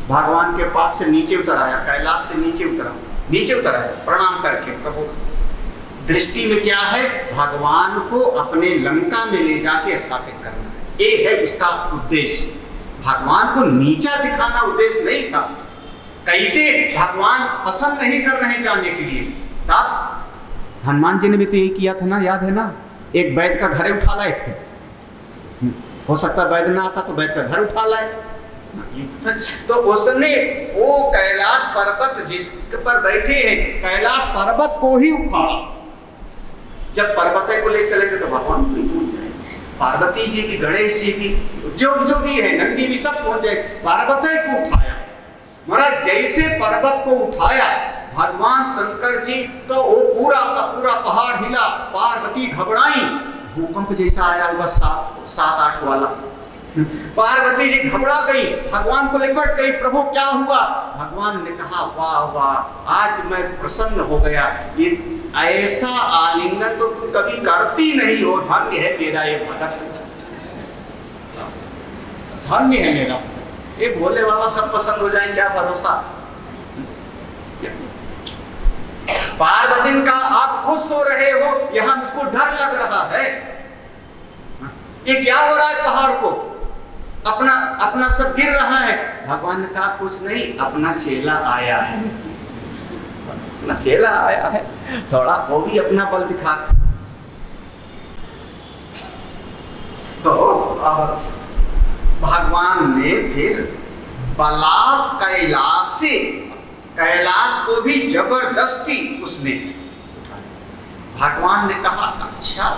भगवान के पास से नीचे उतर आया, कैलाश से नीचे उतर आया प्रणाम करके। प्रभु दृष्टि में क्या है, भगवान को अपने लंका में ले जाके स्थापित करना है, ये है उसका उद्देश्य। भगवान को नीचा दिखाना उद्देश्य नहीं था। कैसे भगवान पसंद नहीं कर रहे जाने के लिए। तब हनुमान जी ने भी तो यही किया था ना, याद है ना, एक वैद्य का घर उठा लाए थे। हो सकता है वैद्य ना आता तो वैद्य का घर उठा लाए। तो उसने वो कैलाश पर्वत जिस पर बैठे हैं, कैलाश पर्वत को ही उखाड़ा। जब पर्वत को ले चलेंगे तो भगवान भी टूट जाए, पार्वती जी भी, गणेश जी भी, जो भी है, नंदी भी, सब पहुंच जाए। पर्वत को उठाया महाराज, जैसे पर्वत को उठाया भगवान शंकर जी तो वो पूरा का पूरा पहाड़ हिला, पार्वती घबराई, भूकंप जैसा आया होगा 7-8 वाला। पार्वती जी घबरा गई, भगवान को लिपट गई, प्रभु क्या हुआ? भगवान ने कहा वाह वाह, आज मैं प्रसन्न हो गया, ये ऐसा आलिंगन तो तुम कभी करती नहीं हो, धन्य है मेरा ये भगत, धन्य है मेरा ये भोले बाबा कब पसंद हो जाए क्या भरोसा। पार्वती का आप खुश हो रहे हो, यहां मुझको डर लग रहा है, ये क्या हो रहा है? पहाड़ को अपना सब गिर रहा है। भगवान ने कहा कुछ नहीं, अपना चेला आया है, अपना चेला आया है, थोड़ा वो भी अपना बल दिखा। तो अब भगवान ने फिर बलात् कैलाश को भी जबरदस्ती उसने उठा लिया। भगवान ने कहा अच्छा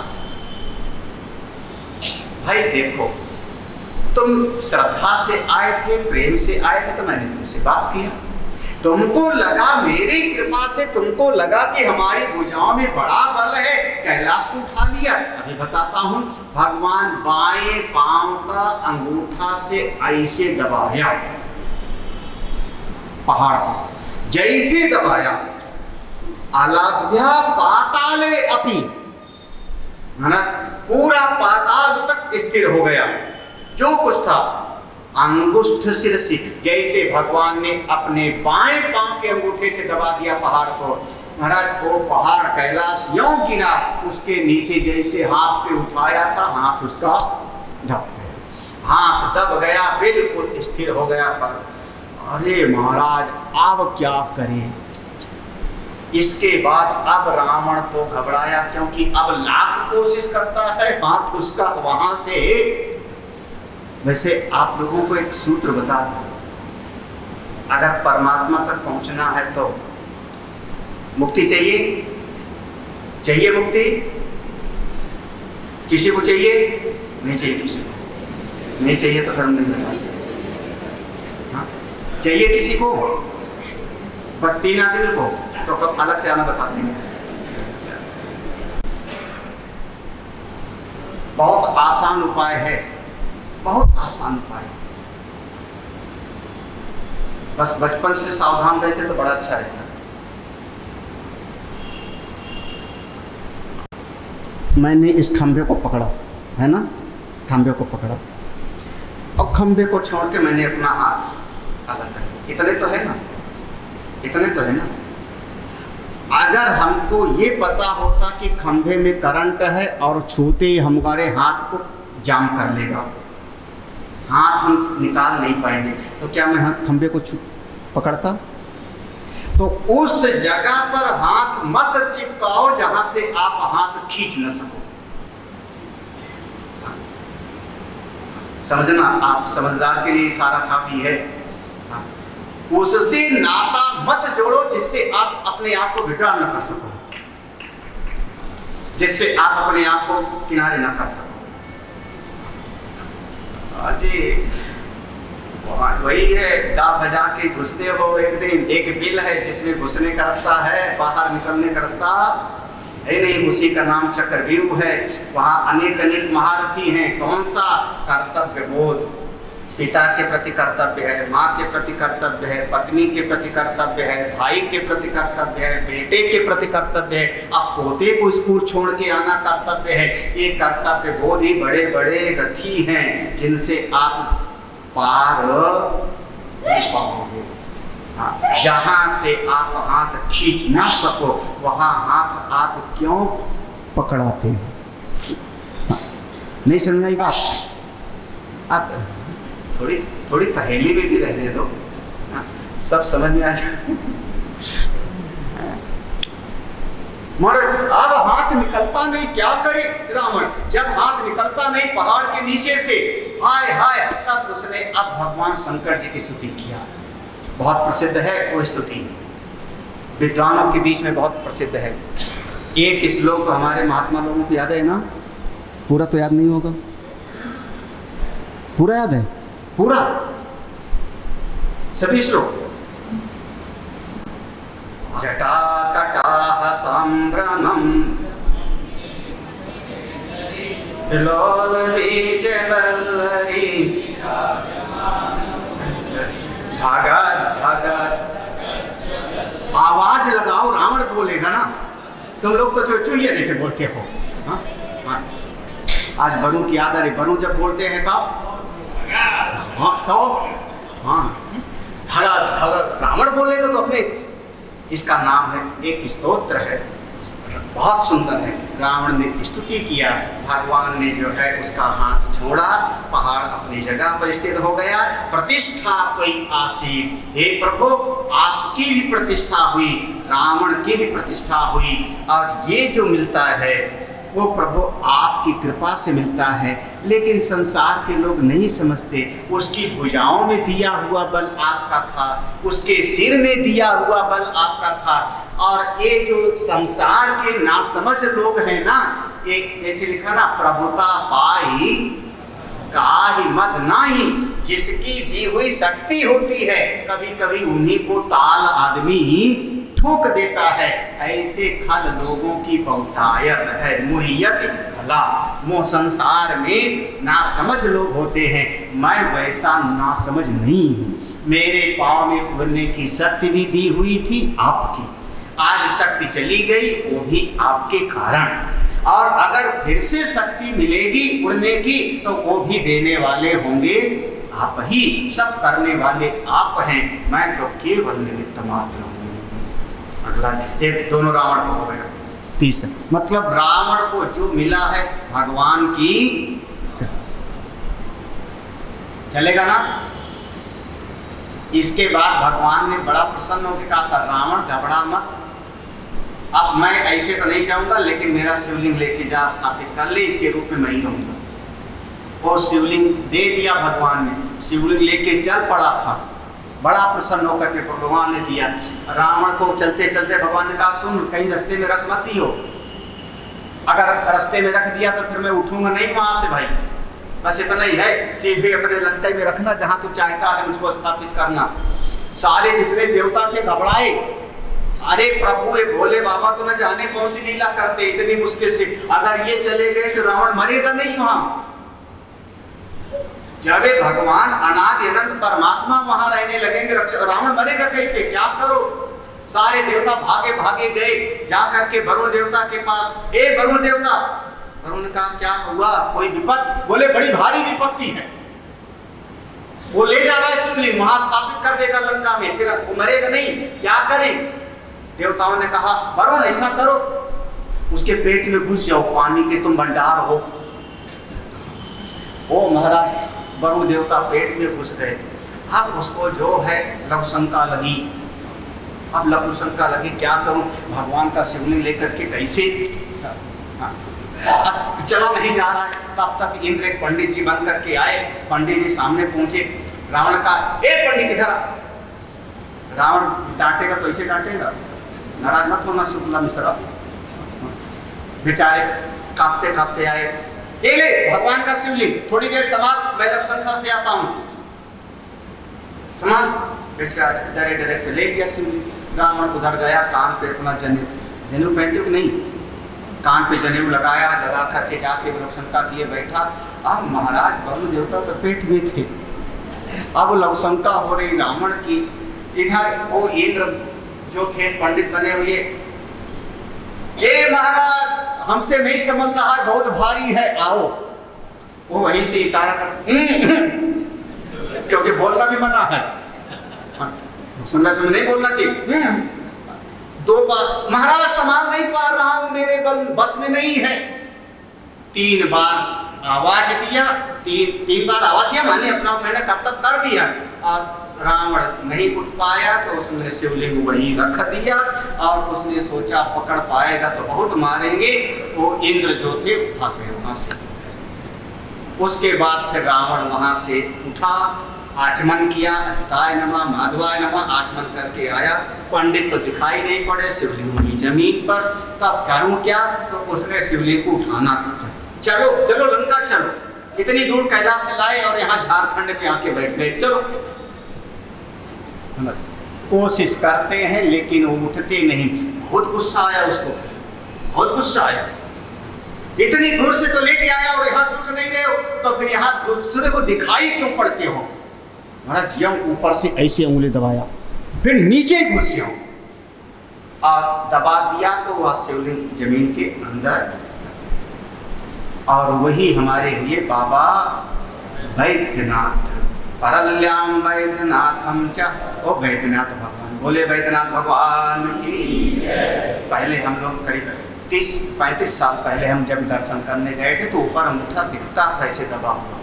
भाई देखो, तुम श्रद्धा से आए थे, प्रेम से आए थे, तो मैंने तुमसे बात किया, तुमको लगा मेरी कृपा से, तुमको लगा कि हमारी भुजाओं में बड़ा बल है, कैलाश को उठा लिया। अभी बताता हूं, भगवान बाएं पांव का अंगूठा से ऐसे दबाया पहाड़ पर, जैसे दबाया अलभ्या पाताले अपि, है ना, पूरा पाताल तक स्थिर हो गया जो कुछ था। अंगुष्ठ शिरसी, जैसे भगवान ने अपने बाएं पांव के अंगूठे से दबा दिया पहाड़ को, महाराज वो पहाड़ कैलाश यूं गिरा, उसके नीचे जैसे हाथ पे उठाया था, हाथ उसका दब गया, हाथ दब गया, बिल्कुल स्थिर हो गया। अरे महाराज अब क्या करें? इसके बाद अब रावण तो घबराया, क्योंकि अब लाख कोशिश करता है, हाथ उसका वहां से। वैसे आप लोगों को एक सूत्र बता दूं, अगर परमात्मा तक पहुंचना है तो मुक्ति चाहिए, चाहिए मुक्ति? किसी को चाहिए? नहीं चाहिए, किसी को नहीं चाहिए तो फिर हम नहीं बताते। हाँ चाहिए किसी को? बस 3 आदमी को, तो कब अलग से आना बता देंगे। बहुत आसान उपाय है, बहुत आसान उपाय, बस बचपन से सावधान रहते तो बड़ा अच्छा रहता। मैंने इस खंभे को पकड़ा है ना, खंभे को पकड़ा, अब खंभे को छोड़ के मैंने अपना हाथ अलग कर दिया, इतने तो है ना, इतने तो है ना। अगर हमको ये पता होता कि खंभे में करंट है और छूते ही हमारे हाथ को जाम कर लेगा, हाथ हम निकाल नहीं पाएंगे, तो क्या मैं हाथ खंभे को पकड़ता? तो उस जगह पर हाथ मत चिपकाओ जहां से आप हाथ खींच न सको। समझना, आप समझदार के लिए इशारा काफी है। उससे नाता मत जोड़ो जिससे आप अपने आप को विड्रॉ न कर सको, जिससे आप अपने आप को किनारे न कर सको। जी वही है, दाब बजा के घुसते हो, एक दिन एक बिल है जिसमें घुसने का रास्ता है, बाहर निकलने का रास्ता है नहीं, उसी का नाम चक्रव्यूह है। वहाँ अनेक महारथी हैं। कौन सा? कर्तव्य बोध, पिता के प्रति कर्तव्य है, माँ के प्रति कर्तव्य है, पत्नी के प्रति कर्तव्य है, भाई के प्रति कर्तव्य है, बेटे के प्रति कर्तव्य है, अब पोते को स्कूल छोड़ के आना कर्तव्य है। ये कर्तव्य बोध ही बड़े बड़े रथी हैं जिनसे आप पार नहीं पाओगे। जहाँ से आप हाथ खींच ना सको वहाँ हाथ आप क्यों पकड़ाते हैं? नहीं समझ आई बात? आप थोड़ी पहेली में भी रहने दो। सब समझ में आ जाए। मगर अब हाथ निकलता नहीं, क्या करे रावण। जब हाथ निकलता नहीं पहाड़ के नीचे से, हाय हाय, तब उसने अब भगवान शंकर जी की स्तुति किया। बहुत प्रसिद्ध है वो स्तुति, विद्वानों के बीच में बहुत प्रसिद्ध है। एक श्लोक तो हमारे महात्मा लोगों को याद है ना, पूरा तो याद नहीं होगा, पूरा याद है, पूरा सभी श्लोक। जटाकटाह संभ्रमं विलोलबीज वल्लरी धगत धगत। आवाज लगाओ, रावण बोलेगा ना, तुम लोग तो चुचुहिया जैसे बोलते हो। हाँ हाँ, आज वरुण की याद आ रही, वरुण जब बोलते हैं तब हाँ तो हाँ धगत धगत। रावण बोलेगा तो अपने, इसका नाम है, एक स्तोत्र है, बहुत सुंदर है। रावण ने स्तुति किया, भगवान ने जो है उसका हाथ छोड़ा, पहाड़ अपनी जगह पर स्थिर हो गया। प्रतिष्ठा कोई आसीत, हे प्रभु आपकी भी प्रतिष्ठा हुई, रावण की भी प्रतिष्ठा हुई, और ये जो मिलता है वो प्रभु आपकी कृपा से मिलता है। लेकिन संसार के लोग नहीं समझते, उसकी भुजाओं में दिया हुआ बल आपका था, उसके सिर में दिया हुआ बल आपका था। और ये जो संसार के नासमझ लोग हैं ना, एक जैसे लिखा ना, प्रभुता पाई काहि मद नाही, जिसकी दी हुई शक्ति होती है कभी कभी उन्हीं को ताल आदमी ठोक देता है। ऐसे खल लोगों की बहुतायत है, मुहियत खला। मोह संसार में नासमझ लोग होते हैं, मैं वैसा नासमझ नहीं हूँ। मेरे पाँव में उड़ने की शक्ति भी दी हुई थी आपकी, आज शक्ति चली गई वो भी आपके कारण, और अगर फिर से शक्ति मिलेगी उड़ने की तो वो भी देने वाले होंगे आप ही, सब करने वाले आप हैं, मैं तो केवल निमित्त मात्र हूँ। अगला एक, दोनों रावण को हो गया। तीसरा मतलब रावण को जो मिला है भगवान की कृपा से, चलेगा ना। इसके बाद भगवान ने बड़ा प्रसन्न होकर कहा था, रावण घबरा मत, अब मैं ऐसे तो नहीं जाऊंगा, लेकिन मेरा शिवलिंग लेके जा, स्थापित कर ले, इसके रूप में मैं ही रहूंगा। वो शिवलिंग दे दिया भगवान ने, शिवलिंग लेके चल पड़ा था, बड़ा प्रसन्न होकर के भगवान ने दिया। रावण को चलते चलते भगवान ने कहा, सुन कहीं रास्ते में रख मत दियो, अगर रास्ते में रख दिया तो फिर मैं उठूंगा नहीं वहां से भाई, बस इतना ही है, सीधे अपने लंकाई में रखना, जहां तू चाहता है मुझको स्थापित करना। सारे जितने देवता थे घबराए, अरे प्रभु ये भोले बाबा तो न जाने कौन सी लीला करते इतनी मुश्किल से, अगर ये चले गए तो रावण मरेगा नहीं वहां। जब भगवान अनादि अनंत परमात्मा वहां रहने लगेंगे, रावण मरेगा कैसे, क्या करो। सारे देवता भागे भागे गए, जाकर के वरुण देवता के पास, ए वरुण देवता। वरुण का क्या हुआ, कोई विपत्ति? बोले बड़ी भारी विपत्ति है, वो ले जा रहा है शिवलिंग, वहां स्थापित कर देगा लंका में, फिर वो मरेगा नहीं, क्या करें। देवताओं ने कहा, वरुण ऐसा करो, उसके पेट में घुस जाओ, पानी के तुम भंडार हो। ओ महाराज, वरुण देवता पेट में घुस गए। अब उसको जो है लघु शंका लगी, अब लघु शंका लगी, क्या करूं, भगवान का शिवलिंग लेकर के कैसे, अब चला नहीं जा रहा है। तब तक इंद्र एक पंडित जी बन करके आए, पंडित जी सामने पहुंचे, रावण का, ए पंडित इधर। रावण डांटेगा तो ऐसे डांटेगा, नाराज मत होना शुक्ला मिश्रा। बेचारे कांपते कांपते आए, ये ले भगवान का शिवलिंग, थोड़ी देर संभाल, मैं लक्षणखा से आता हूं, संभाल। बेचारे डरे डरे से ले लिया शिवलिंग। रावण उधर गया, कान पे अपना जनेऊ पहनते हो नहीं, कान पे जनेऊ लगाया, लगा करके जाके लक्षणखा के लिए बैठा। अब महाराज वरुण देवता तो पेट में थे, अब लक्षणखा हो रही रावण की। इधर वो इंद्र जो थे पंडित बने हुए, ये महाराज हमसे नहीं समझ रहा है, बहुत भारी है, आओ। वो वहीं से इशारा करते, क्योंकि बोलना भी मना है, संघर्ष में नहीं बोलना चाहिए। दो बार, महाराज संभाल नहीं पा रहा हूं, मेरे बस में नहीं है। 3 बार आवाज दिया, तीन बार आवाज दिया, मैंने अपना, मैंने कर्तव्य कर दिया। और रावण नहीं उठ पाया तो उसने शिवलिंग वहीं रख दिया और उसने सोचा पकड़ पाएगा तो बहुत मारेंगे। वो इंद्र जो थे भाग गए वहां से। उसके बाद फिर रावण वहां से उठा, आचमन किया, अच्युताय नमः माधवाय नमः आचमन करके आया। पंडित तो दिखाई नहीं पड़े, शिवलिंग वहीं जमीन पर। तब करूं क्या? तो उसने शिवलिंग को उठाना, चलो चलो लंका चलो, इतनी दूर कैलाश से लाए और यहाँ झारखंड में आके बैठ गए, चलो। कोशिश करते हैं लेकिन वो उठते नहीं। बहुत गुस्सा आया उसको, बहुत गुस्सा आया, इतनी दूर से तो लेके आया और यहाँ से उठ नहीं रहे हो, तो फिर यहाँ दूसरे को दिखाई क्यों पड़ते हो? महाराज यम ऊपर से ऐसे उंगली दबाया, फिर नीचे घुस जाओ और दबा दिया तो वह शिवलिंग जमीन के अंदर। और वही हमारे लिए बाबा वैद्यनाथ, परल्याम वैद्यनाथम च, ओ वैद्यनाथ भगवान, बोले वैद्यनाथ भगवान की। पहले हम लोग करीब 30-35 साल पहले हम जब दर्शन करने गए थे तो ऊपर अंगूठा दिखता था ऐसे दबा हुआ,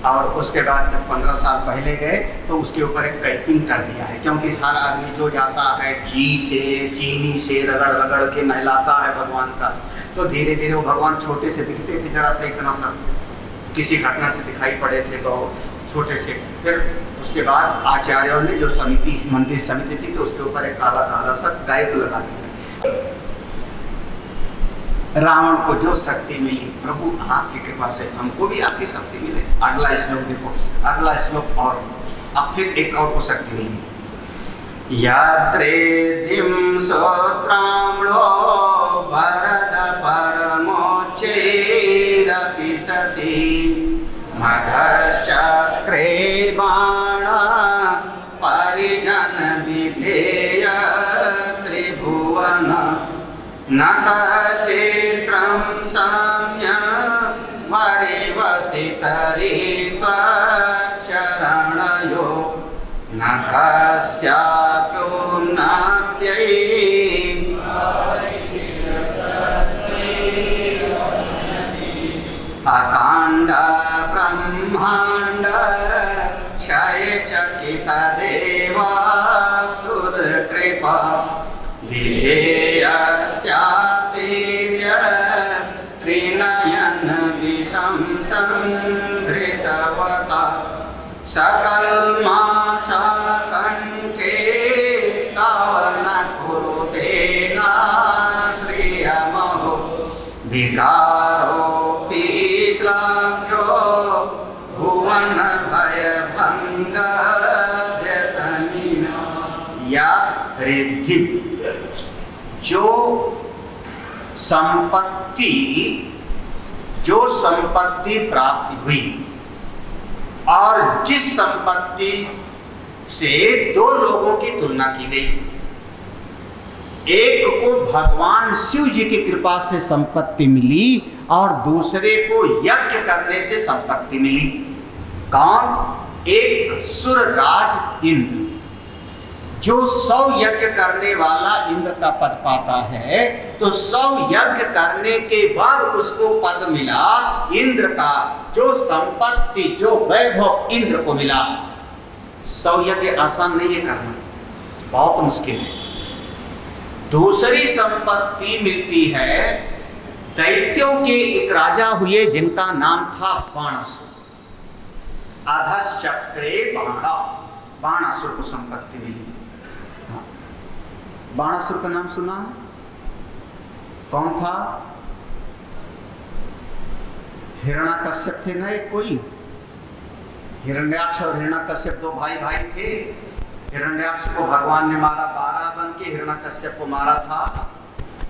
और उसके बाद जब 15 साल पहले गए तो उसके ऊपर एक कैपिंग कर दिया है, क्योंकि हर आदमी जो जाता है घी से चीनी से रगड़ रगड़ के नहलाता है भगवान का, तो धीरे धीरे वो भगवान छोटे से दिखते थे, जरा सा इतना सा किसी घटना से दिखाई पड़े थे तो छोटे से। फिर उसके बाद आचार्यों ने जो समिति, मंदिर समिति थी, तो उसके ऊपर एक काला काला सा कैप लगा दिया। रावण को जो शक्ति मिली, प्रभु आपकी कृपा से हमको भी आपकी शक्ति मिले। अगला श्लोक देखो, अगला श्लोक, और अब फिर एक और को शक्ति मिली। यात्रेधिम सोत्राम्लो भरत परमोच्चैरपि सति मधश्चक्रे बाण परिजन विधेय त्रिभुवन न चित्रं सम्य वरिवसितरि त्वच्चरणयो न कस्याप्युन्नत्यै अकाण्ड ब्रह्माण्ड क्षयचकित देवासुर कृपा विधेयस्यासीर्य त्रिनयन विशंसं धृतवता सकल्माशाकण्ठे तव न कुरुते नाश्रियमहो विकारोऽपि श्लाघ्यो भुवन भयभङ्ग व्यसनिना। या रिद्धि, जो संपत्ति प्राप्ति हुई और जिस संपत्ति से दो लोगों की तुलना की गई, एक को भगवान शिव जी की कृपा से संपत्ति मिली और दूसरे को यज्ञ करने से संपत्ति मिली। कौन? एक सुरराज इंद्र, जो 100 यज्ञ करने वाला इंद्र का पद पाता है, तो 100 यज्ञ करने के बाद उसको पद मिला इंद्र का, जो संपत्ति, जो वैभव इंद्र को मिला। 100 यज्ञ आसान नहीं है करना, बहुत मुश्किल है। दूसरी संपत्ति मिलती है दैत्यों के एक राजा हुए जिनका नाम था बाणासुर। अधश्चक्रे बाणा, बाणासुर को संपत्ति मिली। बाणासुर का नाम सुना? कौन था? हिरण्याकश्यप थे ना, एक कोई हिरण्याक्ष और हिरण्याकश्यप दो भाई थे। हिरण्याक्ष को भगवान ने मारा 12 बन के, हिरण्याकश्यप को मारा था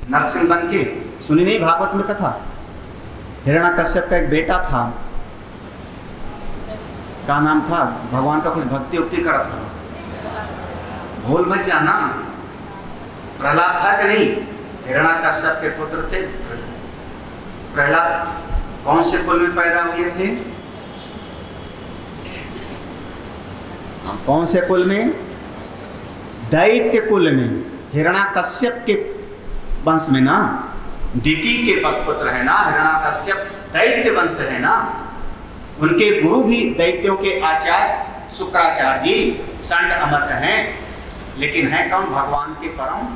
नरसिंह बन के। सुनी नहीं भागवत में कथा? हिरण्याकश्यप का एक बेटा था, क्या नाम था? भगवान का कुछ भक्ति उक्ति करा था, भूल मत जाना। प्रहलाद था कि नहीं? हिरण्याकश्यप के पुत्र थे प्रहलाद। कौन से कुल में पैदा हुए थे? कौन से कुल में? दैत्य कुल में। हिरण्याकश्यप के वंश में ना, दिति के पुत्र है ना हिरण्याकश्यप, दैत्य वंश है ना। उनके गुरु भी दैत्यों के आचार्य शुक्राचार्य जी संड अमर हैं, लेकिन है कौन? भगवान के परम।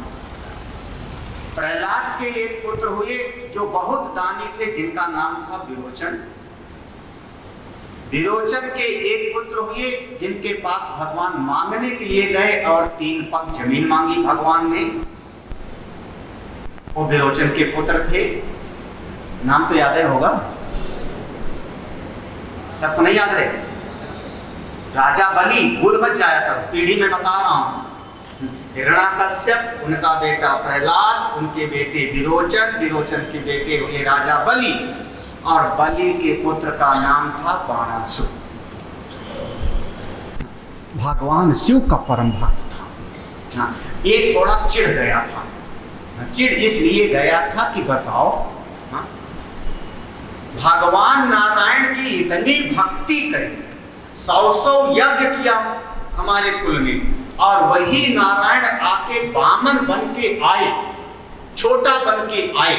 प्रहलाद के एक पुत्र हुए जो बहुत दानी थे, जिनका नाम था विरोचन। विरोचन के एक पुत्र हुए जिनके पास भगवान मांगने के लिए गए और 3 पग जमीन मांगी भगवान ने। वो विरोचन के पुत्र थे, नाम तो याद है होगा, सबको नहीं याद है? राजा बलि, भूल मत जाया करो, पीढ़ी में बता रहा हूं। हिरण्याकश्यप उनका बेटा प्रहलाद, उनके बेटे विरोचन, विरोचन के बेटे हुए राजा बलि, और बलि के पुत्र का नाम था बाणासुर। भगवान शिव का परम भक्त था। ये थोड़ा चिढ़ गया था। चिढ़ इसलिए गया था कि बताओ, भगवान नारायण की इतनी भक्ति करी, 100 यज्ञ किया हमारे कुल में, और वही नारायण आके बामन बन के आए, छोटा बन के आए,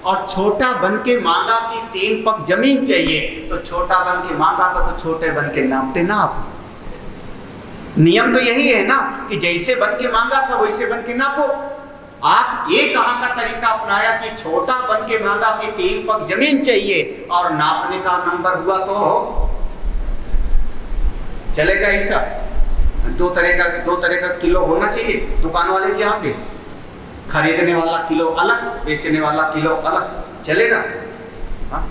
और छोटा बन के मांगा कि 3 पग जमीन चाहिए। तो छोटा बन के मांगा था तो छोटे बन के नापते ना आप। नियम तो यही है ना कि जैसे बन के मांगा था वैसे बन के नापो। आप ये कहाँ का तरीका अपनाया कि छोटा बन के मांगा कि 3 पग जमीन चाहिए और नापने का नंबर हुआ तो चलेगा ऐसा? दो तरह का किलो होना चाहिए दुकान वाले के यहाँ पे। खरीदने वाला किलो अलग, बेचने वाला किलो अलग, चलेगा? हाँ?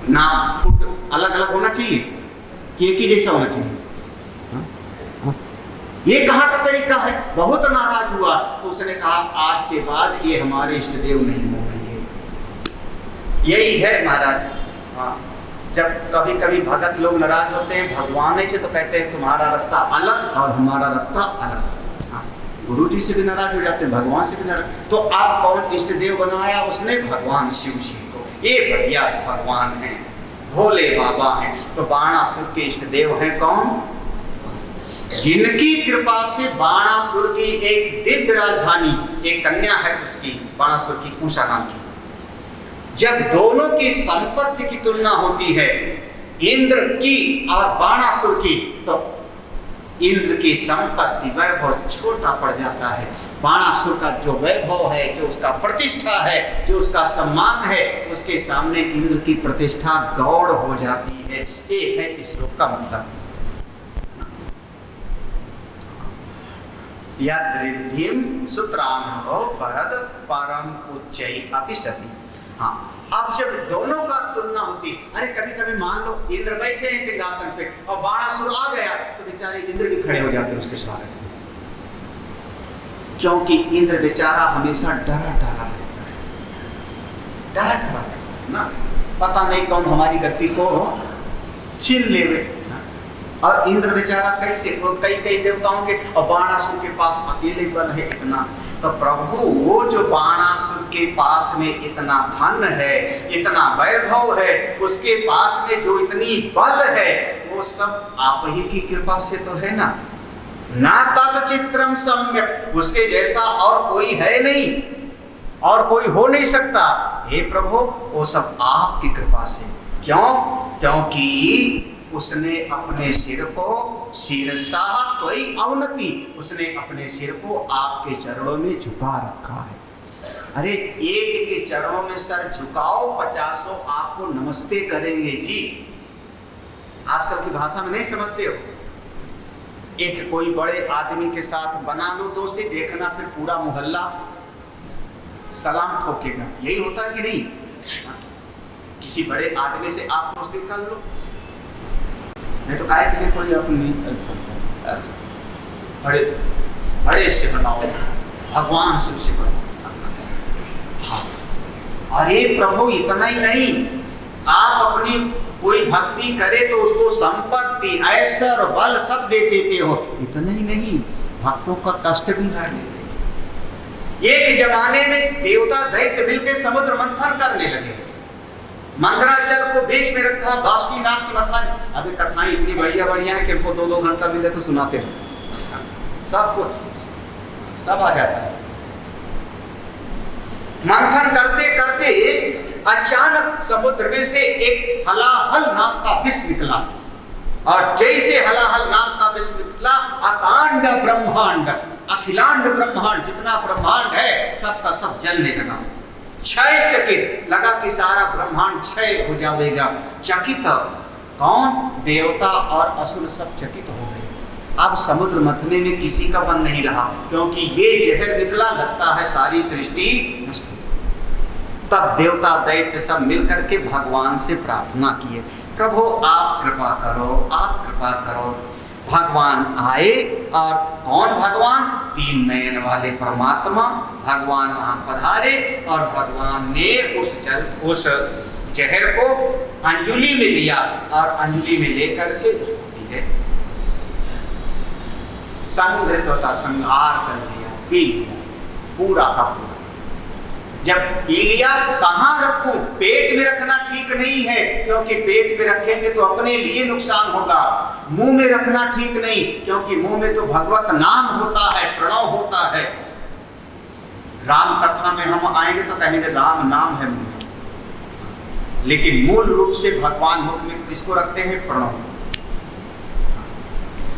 नाप फुट अलग अलग होना चाहिए कि एक ही जैसा होना चाहिए? ये कहाँ का तरीका है? बहुत नाराज हुआ तो उसने कहा आज के बाद ये हमारे इष्ट देव नहीं होंगे। यही है महाराज। हाँ, जब कभी कभी भगत लोग नाराज होते हैं भगवान से तो कहते हैं तुम्हारा रास्ता अलग और हमारा रास्ता अलग। हाँ, गुरु जी से भी नाराज हो जाते हैं, भगवान से भी नाराज। तो आप कौन इष्ट देव बनाया उसने? भगवान शिव जी को। ये बढ़िया भगवान है, भोले बाबा हैं। तो बाणासुर के इष्ट देव हैं कौन? जिनकी कृपा से बाणासुर की एक दिव्य राजधानी, एक कन्या है उसकी, बाणासुर की कुशा नाम की। जब दोनों की संपत्ति की तुलना होती है, इंद्र की और बाणासुर की, तो इंद्र की संपत्ति वैभव छोटा पड़ जाता है। बाणासुर का जो वैभव है, जो उसका प्रतिष्ठा है, जो उसका सम्मान है, उसके सामने इंद्र की प्रतिष्ठा गौड़ हो जाती है। ये है इस श्लोक का मतलब। यद्रिद्धिं सुत्रान्हो वरद परम उच्चै अपि सति। हाँ, अब जब दोनों का तुलना होती, अरे कभी कभी मान लो इंद्र बैठे हैं सिंहासन पे और बाणासुर आ गया तो बेचारे इंद्र भी खड़े हो जाते हैं उसके स्वागत में, क्योंकि इंद्र बेचारा हमेशा डरा डरा रहता है, डरा डरा रहता है ना, पता नहीं कौन हमारी गति को छीन लेवे। और इंद्र बेचारा कैसे, कई कई देवताओं के, और बाणासुर के पास अकेले बल है इतना। तो प्रभु वो जो बाणासुर के पास में इतना धन है, इतना वैभव है, उसके पास में जो इतनी बल है, वो सब आप ही की कृपा से तो है ना। ना तत्चित्रम सम्यक, उसके जैसा और कोई है नहीं और कोई हो नहीं सकता। हे प्रभु, वो सब आपकी कृपा से। क्यों? क्योंकि उसने अपने सिर को शीर्षा त्वयि अवनति, उसने अपने सिर को आपके चरणों में झुका रखा है। अरे एक के चरणों में सर झुकाओ, 50 आपको नमस्ते करेंगे जी। आजकल की भाषा में नहीं समझते हो। एक कोई बड़े आदमी के साथ बना लो दोस्ती, देखना फिर पूरा मोहल्ला सलाम ठोकेगा। यही होता है कि नहीं? किसी बड़े आदमी से आप दोस्ती कर लो, नहीं तो काहे के लिए कोई अपनी बड़े बड़े से बनाओ, भगवान से उसे बनाओ। हाँ, अरे प्रभु इतना ही नहीं, आप अपनी कोई भक्ति करे तो उसको संपत्ति, ऐश्वर्य, बल सब दे देते हो। इतना ही नहीं, भक्तों का कष्ट भी हर लेते। एक जमाने में देवता दैत्य मिलकर समुद्र मंथन करने लगे, मंदराचल को बीच में रखा, बासुकीनाथ की मंथन। अभी कथाएं इतनी बढ़िया बढ़िया है कि हमको 2-2 घंटा मिले तो सुनाते रहो, सबको सब आ जाता है। मंथन करते करते अचानक समुद्र में से एक हलाहल नाम का विष निकला और जैसे हलाहल नाम का विष निकला, अकांड ब्रह्मांड, अखिलांड ब्रह्मांड, जितना ब्रह्मांड है सबका सब जलने लगा। क्षय चकित, लगा कि सारा ब्रह्मांड क्षय हो जाएगा। चकित कौन? देवता और असुर सब चकित हो गए। अब समुद्र मथने में किसी का मन नहीं रहा, क्योंकि ये जहर निकला, लगता है सारी सृष्टि नष्ट। तब देवता दैत्य सब मिलकर के भगवान से प्रार्थना किए, प्रभु आप कृपा करो, आप कृपा करो। भगवान आए, और कौन भगवान? 3 नयन वाले परमात्मा भगवान वहां पधारे, और भगवान ने उस जहर को अंजुलि में लिया, और अंजुलि में लेकर के दिए, संघृत होता, संहार कर लिया, पी लिया पूरा का पूरा। जब पी लिया, कहाँ रखूं? पेट में रखना ठीक नहीं है, क्योंकि पेट में रखेंगे तो अपने लिए नुकसान होगा। मुंह में रखना ठीक नहीं, क्योंकि मुंह में तो भगवत नाम होता है, प्रणव होता है। राम कथा में हम आएंगे तो कहेंगे राम नाम है मुंह में, लेकिन मूल रूप से भगवान मुख में किसको रखते हैं? प्रणव।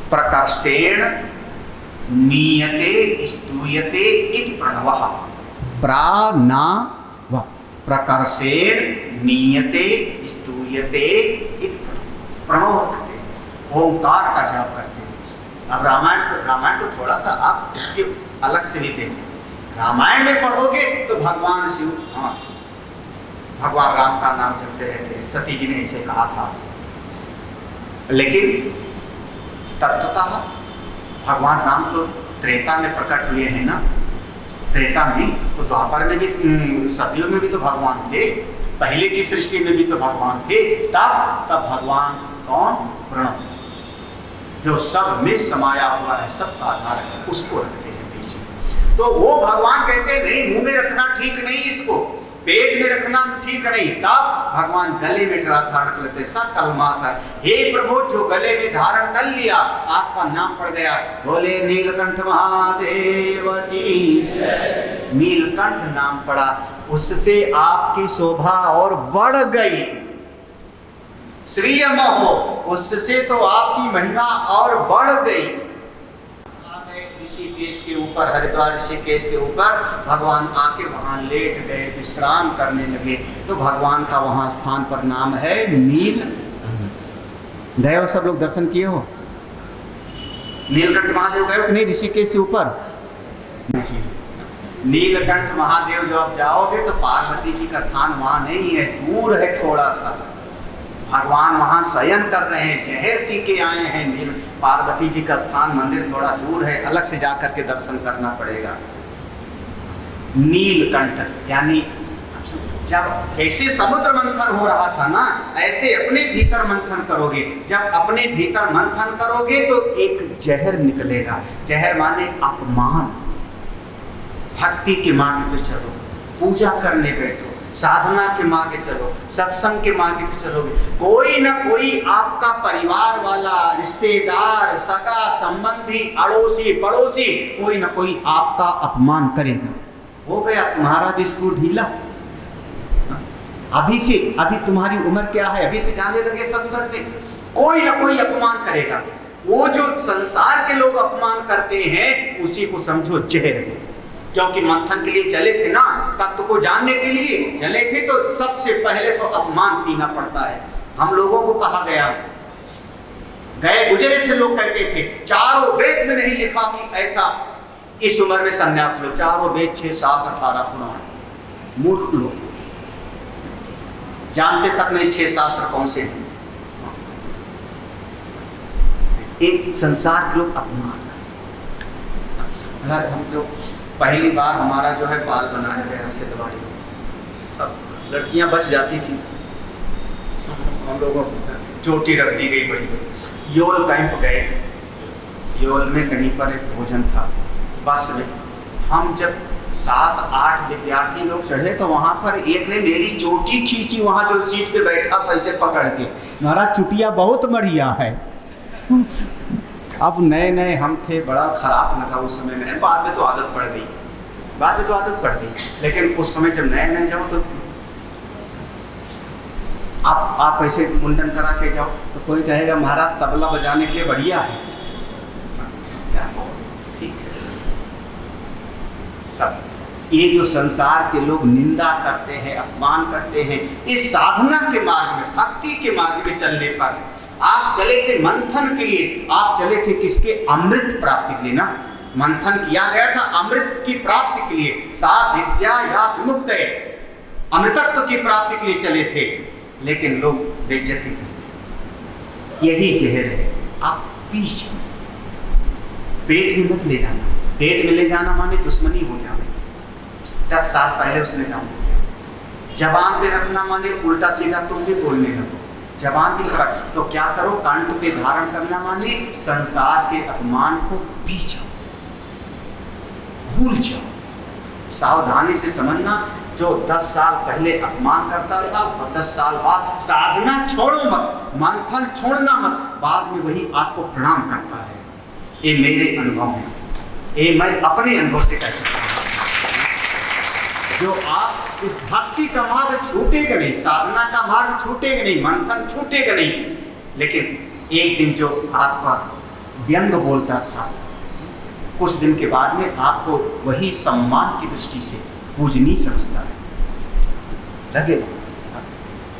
प्रकर्षेण नीयते स्तूयते इति प्रणवः, प्राणाव, प्रकर्षेण नीयते स्तूयते इति प्रणव रखते हैं, ओंकार का जाप करते हैं। अब रामायण को थोड़ा सा आप उसके अलग से भी देखें। रामायण में पढ़ोगे तो भगवान शिव, हाँ, भगवान राम का नाम जपते रहते हैं, सती जी ने इसे कहा था। लेकिन तत्वतः भगवान राम तो त्रेता में प्रकट हुए हैं ना। त्रेता में तो, द्वापर में भी, सतियों में भी तो भगवान थे, पहले की सृष्टि में भी तो भगवान थे। तब भगवान कौन? प्रणव, जो सब में समाया हुआ है, सबका आधार है, उसको रखते हैं बीच में। तो वो भगवान कहते हैं नहीं, मुंह में रखना ठीक नहीं, इसको पेट में रखना ठीक नहीं। तब भगवान गले में धारण कर लेते, सकलमास है। हे प्रभु, जो गले में धारण कर लिया, आपका नाम पड़ गया, बोले नीलकंठ महादेव की। नीलकंठ नाम पड़ा, उससे आपकी शोभा और बढ़ गई। श्री मोह, उससे तो आपकी महिमा और बढ़ गई। ऋषिकेश के ऊपर, हरिद्वार ऋषिकेश के ऊपर भगवान आके वहां लेट गए, विश्राम करने लगे। तो भगवान का वहां स्थान पर नाम है नील। गए हो सब लोग, दर्शन किए हो? नीलकंठ महादेव गए हो कि नहीं ऋषिकेश से ऊपर? नीलकंठ महादेव जो आप जाओगे तो पार्वती जी का स्थान वहां नहीं है, दूर है थोड़ा सा। भगवान वहां शयन कर रहे हैं, जहर पी के आए हैं। नील पार्वती जी का स्थान, मंदिर थोड़ा दूर है, अलग से जाकर के दर्शन करना पड़ेगा। नीलकंठ यानी जब कैसे समुद्र मंथन हो रहा था ना, ऐसे अपने भीतर मंथन करोगे। जब अपने भीतर मंथन करोगे तो एक जहर निकलेगा। जहर माने अपमान। भक्ति के मार्ग पे चलो, पूजा करने बैठो, साधना के मार्ग चलो, सत्संग के मार्ग पे चलोगे, कोई ना कोई आपका परिवार वाला, रिश्तेदार, सगा संबंधी, अड़ोसी पड़ोसी, कोई ना कोई आपका अपमान करेगा। हो गया तुम्हारा भी स्क्रू ढीला। अभी तुम्हारी उम्र क्या है, अभी से जाने लगे सत्संग में, कोई ना कोई अपमान करेगा। वो जो संसार के लोग अपमान करते हैं, उसी को समझो जहर है। क्योंकि मंथन के लिए चले थे ना, तत्व को जानने के लिए चले थे, तो सबसे पहले तो अपमान पीना पड़ता है। हम लोगों को कहा गया, गए गुजरे से लोग कहते थे चारों वेद में नहीं लिखा कि ऐसा इस उम्र में संन्यास लो। चारों वेद 6 शास्त्र 18 पुराण। मूर्ख लोग, जानते तक नहीं 6 शास्त्र कौन से हैं। एक संसार के लोग अपमान कर। हम जो पहली बार हमारा जो है बाल बनाया गया सिद्धवाड़ी में, अब लड़कियां बच जाती थी, हम लोगों को चोटी रख दी गई बड़ी बड़ी। योल कैंप गए, योल में कहीं पर एक भोजन था, बस में हम जब 7-8 विद्यार्थी लोग चढ़े तो वहाँ पर एक ने मेरी चोटी खींची, वहाँ जो सीट पे बैठा था इसे पकड़ के। महाराज चुटिया बहुत बढ़िया है। अब नए नए हम थे, बड़ा खराब लगा उस समय में। बाद में तो आदत पड़ गई, लेकिन उस समय जब नए नए जाओ तो अब आप ऐसे मुंडन करा के जाओ तो कोई कहेगा महाराज तबला बजाने के लिए बढ़िया है, क्या ठीक है। सब ये जो संसार के लोग निंदा करते हैं, अपमान करते हैं, इस साधना के मार्ग में, भक्ति के मार्ग में चलने पर आप चले थे मंथन के लिए, आप चले थे किसके? अमृत प्राप्ति के लिए ना। मंथन किया गया था अमृत की प्राप्ति के लिए, सा विद्या या विमुक्त है, अमृतत्व की प्राप्ति के लिए चले थे, लेकिन लोग बेइज्जती करते। यही जहर है, आप पीछे पेट में मत ले जाना। पेट में ले जाना माने दुश्मनी हो जाए। 10 साल पहले उसने काम किया। जबान पे रखना माने उल्टा सीधा तुम भी बोलने लगो, जबान भी खराब। तो क्या करो? कंठ पे धारण करना माने संसार के अपमान को पी जाओ, भूल जाओ। सावधानी से समझना, जो 10 साल पहले अपमान करता था वो 10 साल बाद साधना छोड़ो मत, मंथन छोड़ना मत, बाद में वही आपको प्रणाम करता है। ये मेरे अनुभव है, ये मैं अपने अनुभव से कह सकता हूँ। जो आप इस भक्ति का मार्ग छूटेगा नहीं, साधना का मार्ग छूटेगा नहीं, मंथन छूटेगा नहीं, लेकिन एक दिन जो आपका व्यंग बोलता था, कुछ दिन के बाद में आपको वही सम्मान की दृष्टि से पूजनीय समझता है, लगेगा।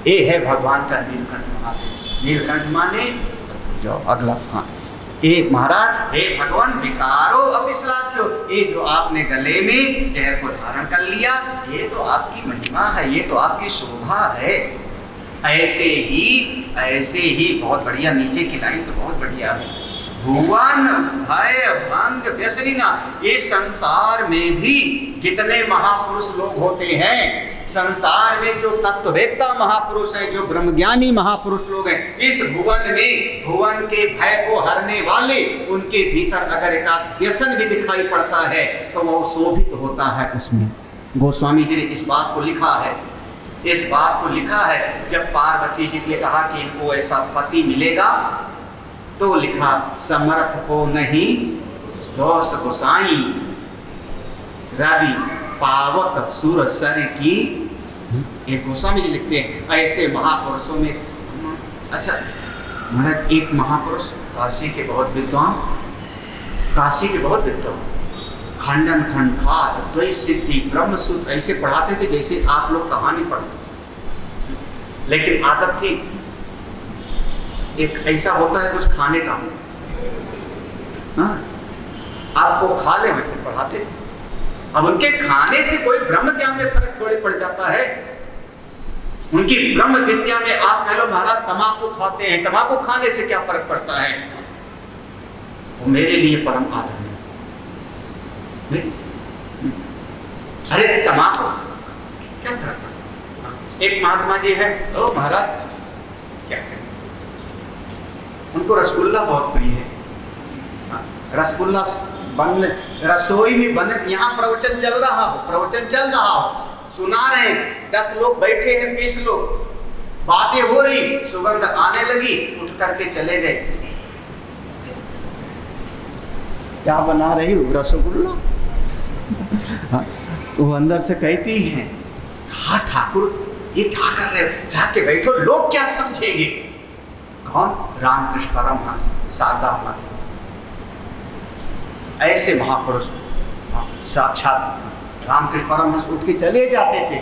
ये है भगवान का नीलकंठ महादेव। नीलकंठ माने जाओ अगला। हाँ, ए महाराज, हे भगवान, विकारो अपिश्लाघ्यो, ये जो आपने गले में जहर को धारण कर लिया, ये तो आपकी महिमा है, ये तो आपकी शोभा है। ऐसे ही बहुत बढ़िया, नीचे की लाइन तो बहुत बढ़िया है। भुवन भय भंग व्यसनिना, ये संसार में भी जितने महापुरुष लोग होते हैं, संसार में जो तत्ववेत्ता महापुरुष हैं, जो ब्रह्मज्ञानी महापुरुष लोग हैं, इस भुवन में भुवन के भय को हरने वाले, उनके भीतर अगर एक व्यसन भी दिखाई पड़ता है तो वो शोभित होता है उसमें। गोस्वामी जी ने इस बात को लिखा है, इस बात को लिखा है। जब पार्वती जी ने कहा कि इनको ऐसा पति मिलेगा, तो लिखा समर्थ को नहीं दोष गोसाई, रवि पावक सुर सर की। एक गोस्वामी जी लिखते हैं ऐसे महापुरुषों में। अच्छा महाराज, एक महापुरुष काशी के बहुत विद्वान, खंडन खंडखात द्वैत सिद्धि ब्रह्म सूत्र ऐसे पढ़ाते थे जैसे आप लोग कहानी पढ़ते। लेकिन आदत थी, एक ऐसा होता है कुछ खाने का, हाँ, आपको खा ले फिर पढ़ाते थे। अब उनके खाने से कोई ब्रह्म ज्ञान में फर्क थोड़े पड़ जाता है। उनकी ब्रह्म विद्या में आप कह लो महाराज तंबाकू खाते हैं, तंबाकू खाने से क्या फर्क पड़ता है? वो मेरे लिए परम आदर है। अरे तंबाकू क्या फर्क पड़ता? एक महात्मा जी है, ओ महाराज क्या करें, उनको रसगुल्ला बहुत प्रिय है। रसगुल्ला बन रसोई में बन, यहाँ प्रवचन चल रहा हो, सुना रहे, 10 लोग बैठे हैं, 20 लोग, बातें हो रही, सुगंध आने लगी, उठ करके चले गए। क्या बना रही हो? रसगुल्ला। वो अंदर से कहती है, हाँ ठाकुर ये क्या कर रहे हो, जाके बैठो, लोग क्या समझेंगे। कौन? रामकृष्ण परमहंस, शारदा माँ। ऐसे महापुरुष साक्षात रामकृष्ण परमहंस उठ के चले जाते थे।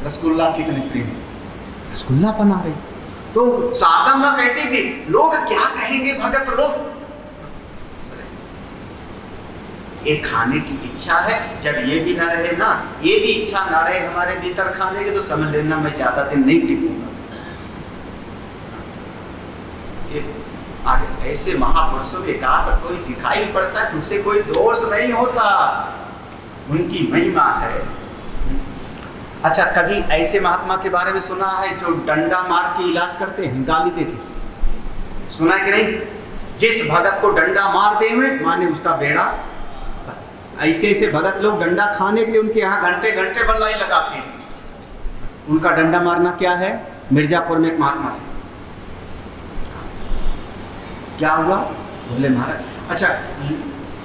रसगुल्ला कितने प्रिय, रसगुल्ला बना रहे। तो शारदा माँ कहती थी, लोग क्या कहेंगे भगत लोग। ये खाने की इच्छा है, जब ये भी ना रहे ना, ये भी इच्छा ना रहे हमारे भीतर खाने की, तो समझ लेना मैं ज्यादा दिन नहीं टिकूंगा। ऐसे महापुरुषों में एकाध कोई दिखाई पड़ता है तो उसे कोई दोष नहीं होता, उनकी महिमा है। अच्छा, कभी ऐसे महात्मा के बारे में सुना है जो डंडा मार के इलाज करते हैं, गाली देते, सुना है कि नहीं? जिस भगत को डंडा मार दे में माने उसका बेड़ा। ऐसे ऐसे भगत लोग डंडा खाने के लिए उनके यहाँ घंटे घंटे भर लाइन लगाते हैं। उनका डंडा मारना क्या है? मिर्जापुर में एक महात्मा थे, क्या हुआ? बोले महाराज, अच्छा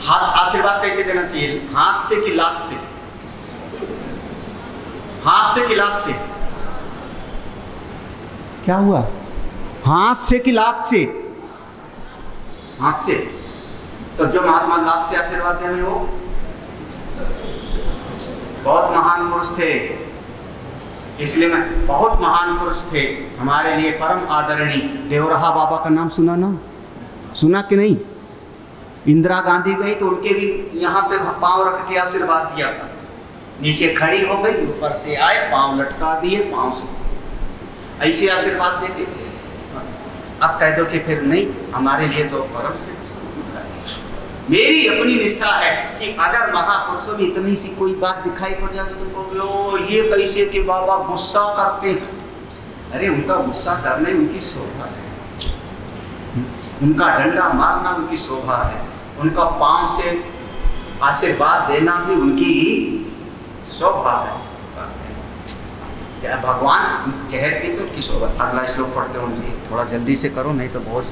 हाथ आशीर्वाद कैसे देना चाहिए, हाथ से कि लात से? हाथ से कि लात से? क्या हुआ? हाथ से कि लात से? हाथ से। तो जो महात्मा लात से आशीर्वाद देने वो बहुत महान पुरुष थे, इसलिए मैं बहुत महान पुरुष थे हमारे लिए परम आदरणीय। देवरहा बाबा का नाम सुना ना? सुना कि नहीं? इंदिरा गांधी गई तो उनके भी यहाँ पे पांव रख के आशीर्वाद दिया था। नीचे खड़ी हो गई, ऊपर से आए, पांव लटका दिए, पांव से ऐसे आशीर्वाद देते थे। अब कह दो कि फिर नहीं, हमारे लिए तो परम से। मेरी अपनी निष्ठा है कि अगर महापुरुषों में इतनी सी कोई बात दिखाई पड़ जाए तो तुम कहोगे ओ ये कैसे कि बाबा गुस्सा करते हैं। अरे उनका गुस्सा करना ही उनकी शोभा है, उनका डंडा मारना उनकी शोभा है, उनका पांव से आशीर्वाद देना भी उनकी शोभा है। भगवान जहर पी तो उनकी शोभा। अगला श्लोक पढ़ते हो जी, थोड़ा जल्दी से करो नहीं तो बहुत।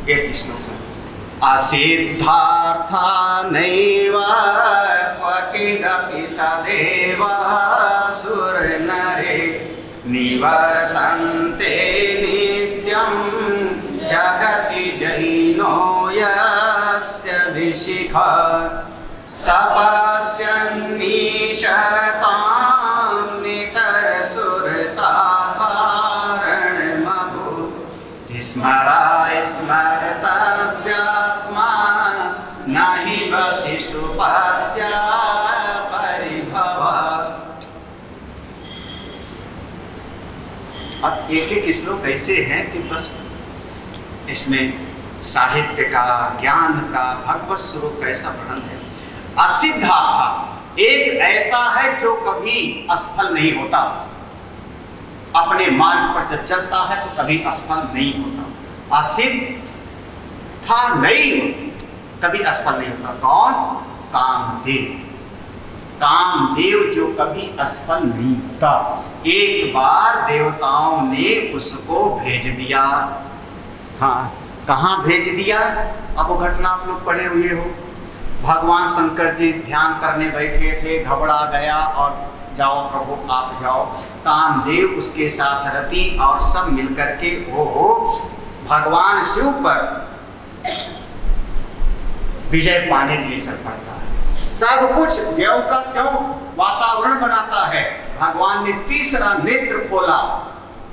एक श्लोक असिद्धार्था नैव क्वचिदपि सदेव सुरनरे निवर्तन्ते नित्यं जगति जैनो यस्य विशिखा सपश्यन्निशतां नितरसुरसाधारणमभूत् स्मरा स्मर्तव्यात्मा न हि वशिषुपत्या परिभव। अब एक एक श्लोक ऐसे हैं कि बस इसमें साहित्य का, ज्ञान का, भगवत स्वरूप कैसा वर्णन है। असिद्धार्था एक ऐसा है जो कभी असफल नहीं होता, अपने मार्ग पर जब चलता है तो कभी असफल नहीं होता। असिद्ध था नहीं, कभी असफल नहीं होता। कौन? कामदेव। कामदेव जो कभी असफल नहीं होता। एक बार देवताओं ने उसको भेज दिया। हाँ, कहाँ भेज दिया? अब वो घटना आप लोग पढ़े हुए हो। भगवान शंकर जी ध्यान करने बैठे थे, घबरा गया और जाओ प्रभु आप जाओ। कामदेव उसके साथ रति और सब मिलकर के वो भगवान शिव पर विजय पाने के लिए चल पड़ता है। सब कुछ ज्यों का त्यों वातावरण बनाता है। भगवान ने तीसरा नेत्र खोला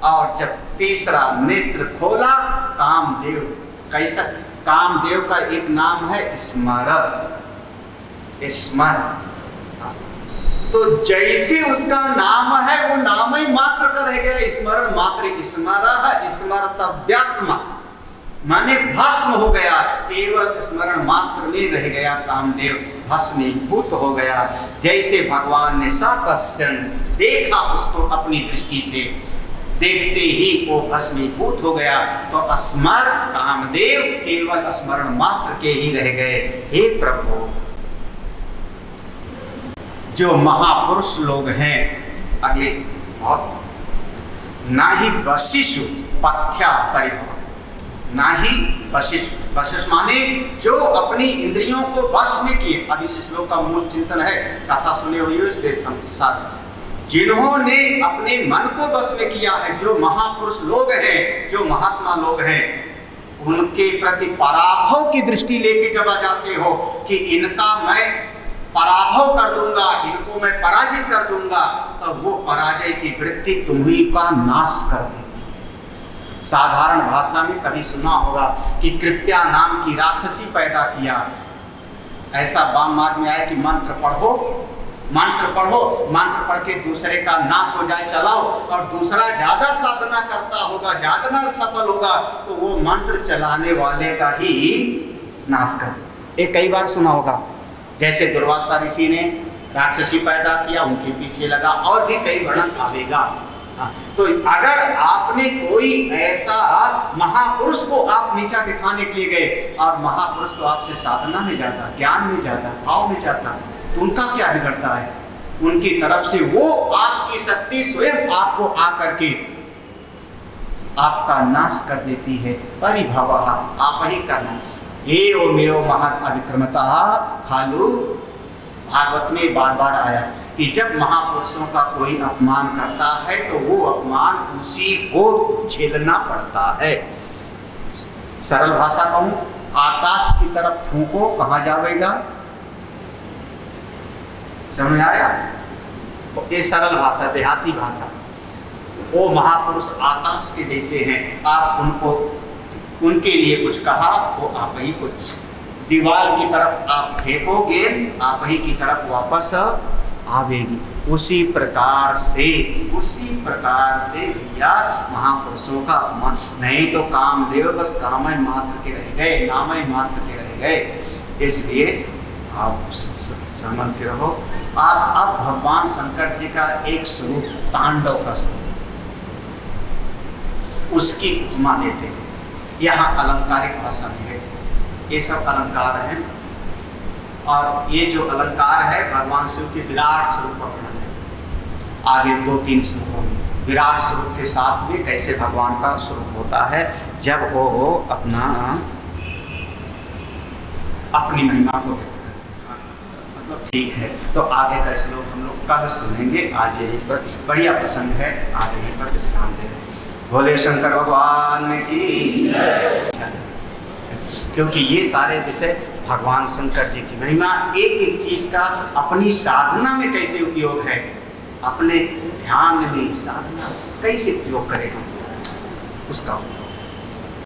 और जब तीसरा नेत्र खोला कामदेव कैसा? कामदेव का एक नाम है स्मरण। तो जैसे उसका नाम है वो नाम ही मात्र का रह गया, स्मरण मात्र। स्मरः स्मर्तव्यात्मा माने भस्म हो गया, केवल स्मरण मात्र में रह गया। कामदेव भस्मीभूत हो गया। जैसे भगवान ने सपश्यन देखा उसको अपनी दृष्टि से, देखते ही वो भस्मीभूत हो गया। तो स्मर कामदेव केवल स्मरण मात्र के ही रह गए। हे प्रभु, जो महापुरुष लोग हैं, अगले बहुत ना ही वशिषु पथ्या परिभव, ना ही वशिष्ठ। वशिष्ठ माने जो अपनी इंद्रियों को वश में किए। अब इस श्लोक का मूल चिंतन है, कथा सुने हुई हो इसलिए जिन्होंने अपने मन को वश में किया है, जो महापुरुष लोग हैं, जो महात्मा लोग हैं, उनके प्रति पराभव की दृष्टि लेके जब आ जाते हो कि इनका मैं पराभव कर दूंगा, इनको मैं पराजित कर दूंगा, तो वो पराजय की वृत्ति तुम्ही का नाश कर देती है। साधारण भाषा में कभी सुना होगा कि कृत्या नाम की राक्षसी पैदा किया। ऐसा वाम मार्ग में आया कि मंत्र पढ़ो, मंत्र पढ़ के दूसरे का नाश हो जाए चलाओ, और दूसरा ज्यादा साधना करता होगा, ज्यादा सफल होगा, तो वो मंत्र चलाने वाले का ही नाश कर दे। ये कई बार सुना होगा। जैसे दुर्वासा ऋषि ने राक्षसी पैदा किया, उनके पीछे लगा, और भी कई वर्णन आवेगा। तो अगर आपने कोई ऐसा महापुरुष को आप नीचा दिखाने के लिए गए, और महापुरुष तो आपसे साधना में ज्यादा, ज्ञान में ज्यादा, भाव में ज्यादा, तो उनका क्या बिगड़ता है? उनकी तरफ से वो आपकी शक्ति स्वयं आपको आकर के आपका नाश कर देती है। परिभवः आप ही करना। एवमेव महत् अविक्रमता खालू भागवत में बार बार आया। कि जब महापुरुषों का कोई अपमान करता है तो वो अपमान उसी को झेलना पड़ता है। सरल भाषा कहूं, आकाश की तरफ थूको, कहाँ जाएगा? समझ आया? ये सरल भाषा, देहाती भाषा। वो महापुरुष आकाश के जैसे हैं, आप उनको उनके लिए कुछ कहा वो आप ही कुछ दीवार की तरफ आप फेंकोगे, आप ही की तरफ वापस आवेगी। उसी प्रकार से भैया महापुरुषों का अपमान नहीं तो कामदेव बस कामय मात्र के रह गए, नामय मात्र के रह गए। इसलिए आप समझ के रहो। आप अब भगवान शंकर जी का एक स्वरूप तांडव का स्वरूप उसकी उपमा देते हैं। यहाँ अलंकारिक भाषा में है, ये सब अलंकार हैं। और ये जो अलंकार है भगवान शिव के विराट स्वरूप का वर्णन है। आगे 2-3 श्लोकों में विराट स्वरूप के साथ में कैसे भगवान का स्वरूप होता है जब वो अपनी महिमा को व्यक्त करते हैं। मतलब ठीक है, तो आगे का श्लोक हम लोग कल सुनेंगे। आज यहीं पर बढ़िया प्रसंग है, आज यहीं पर विश्राम दे रहे हैं। भोले शंकर भगवान की, क्योंकि ये सारे विषय भगवान शंकर जी की महिमा, एक एक चीज का अपनी साधना में कैसे उपयोग है, अपने ध्यान में साधना कैसे उपयोग करें हम उसका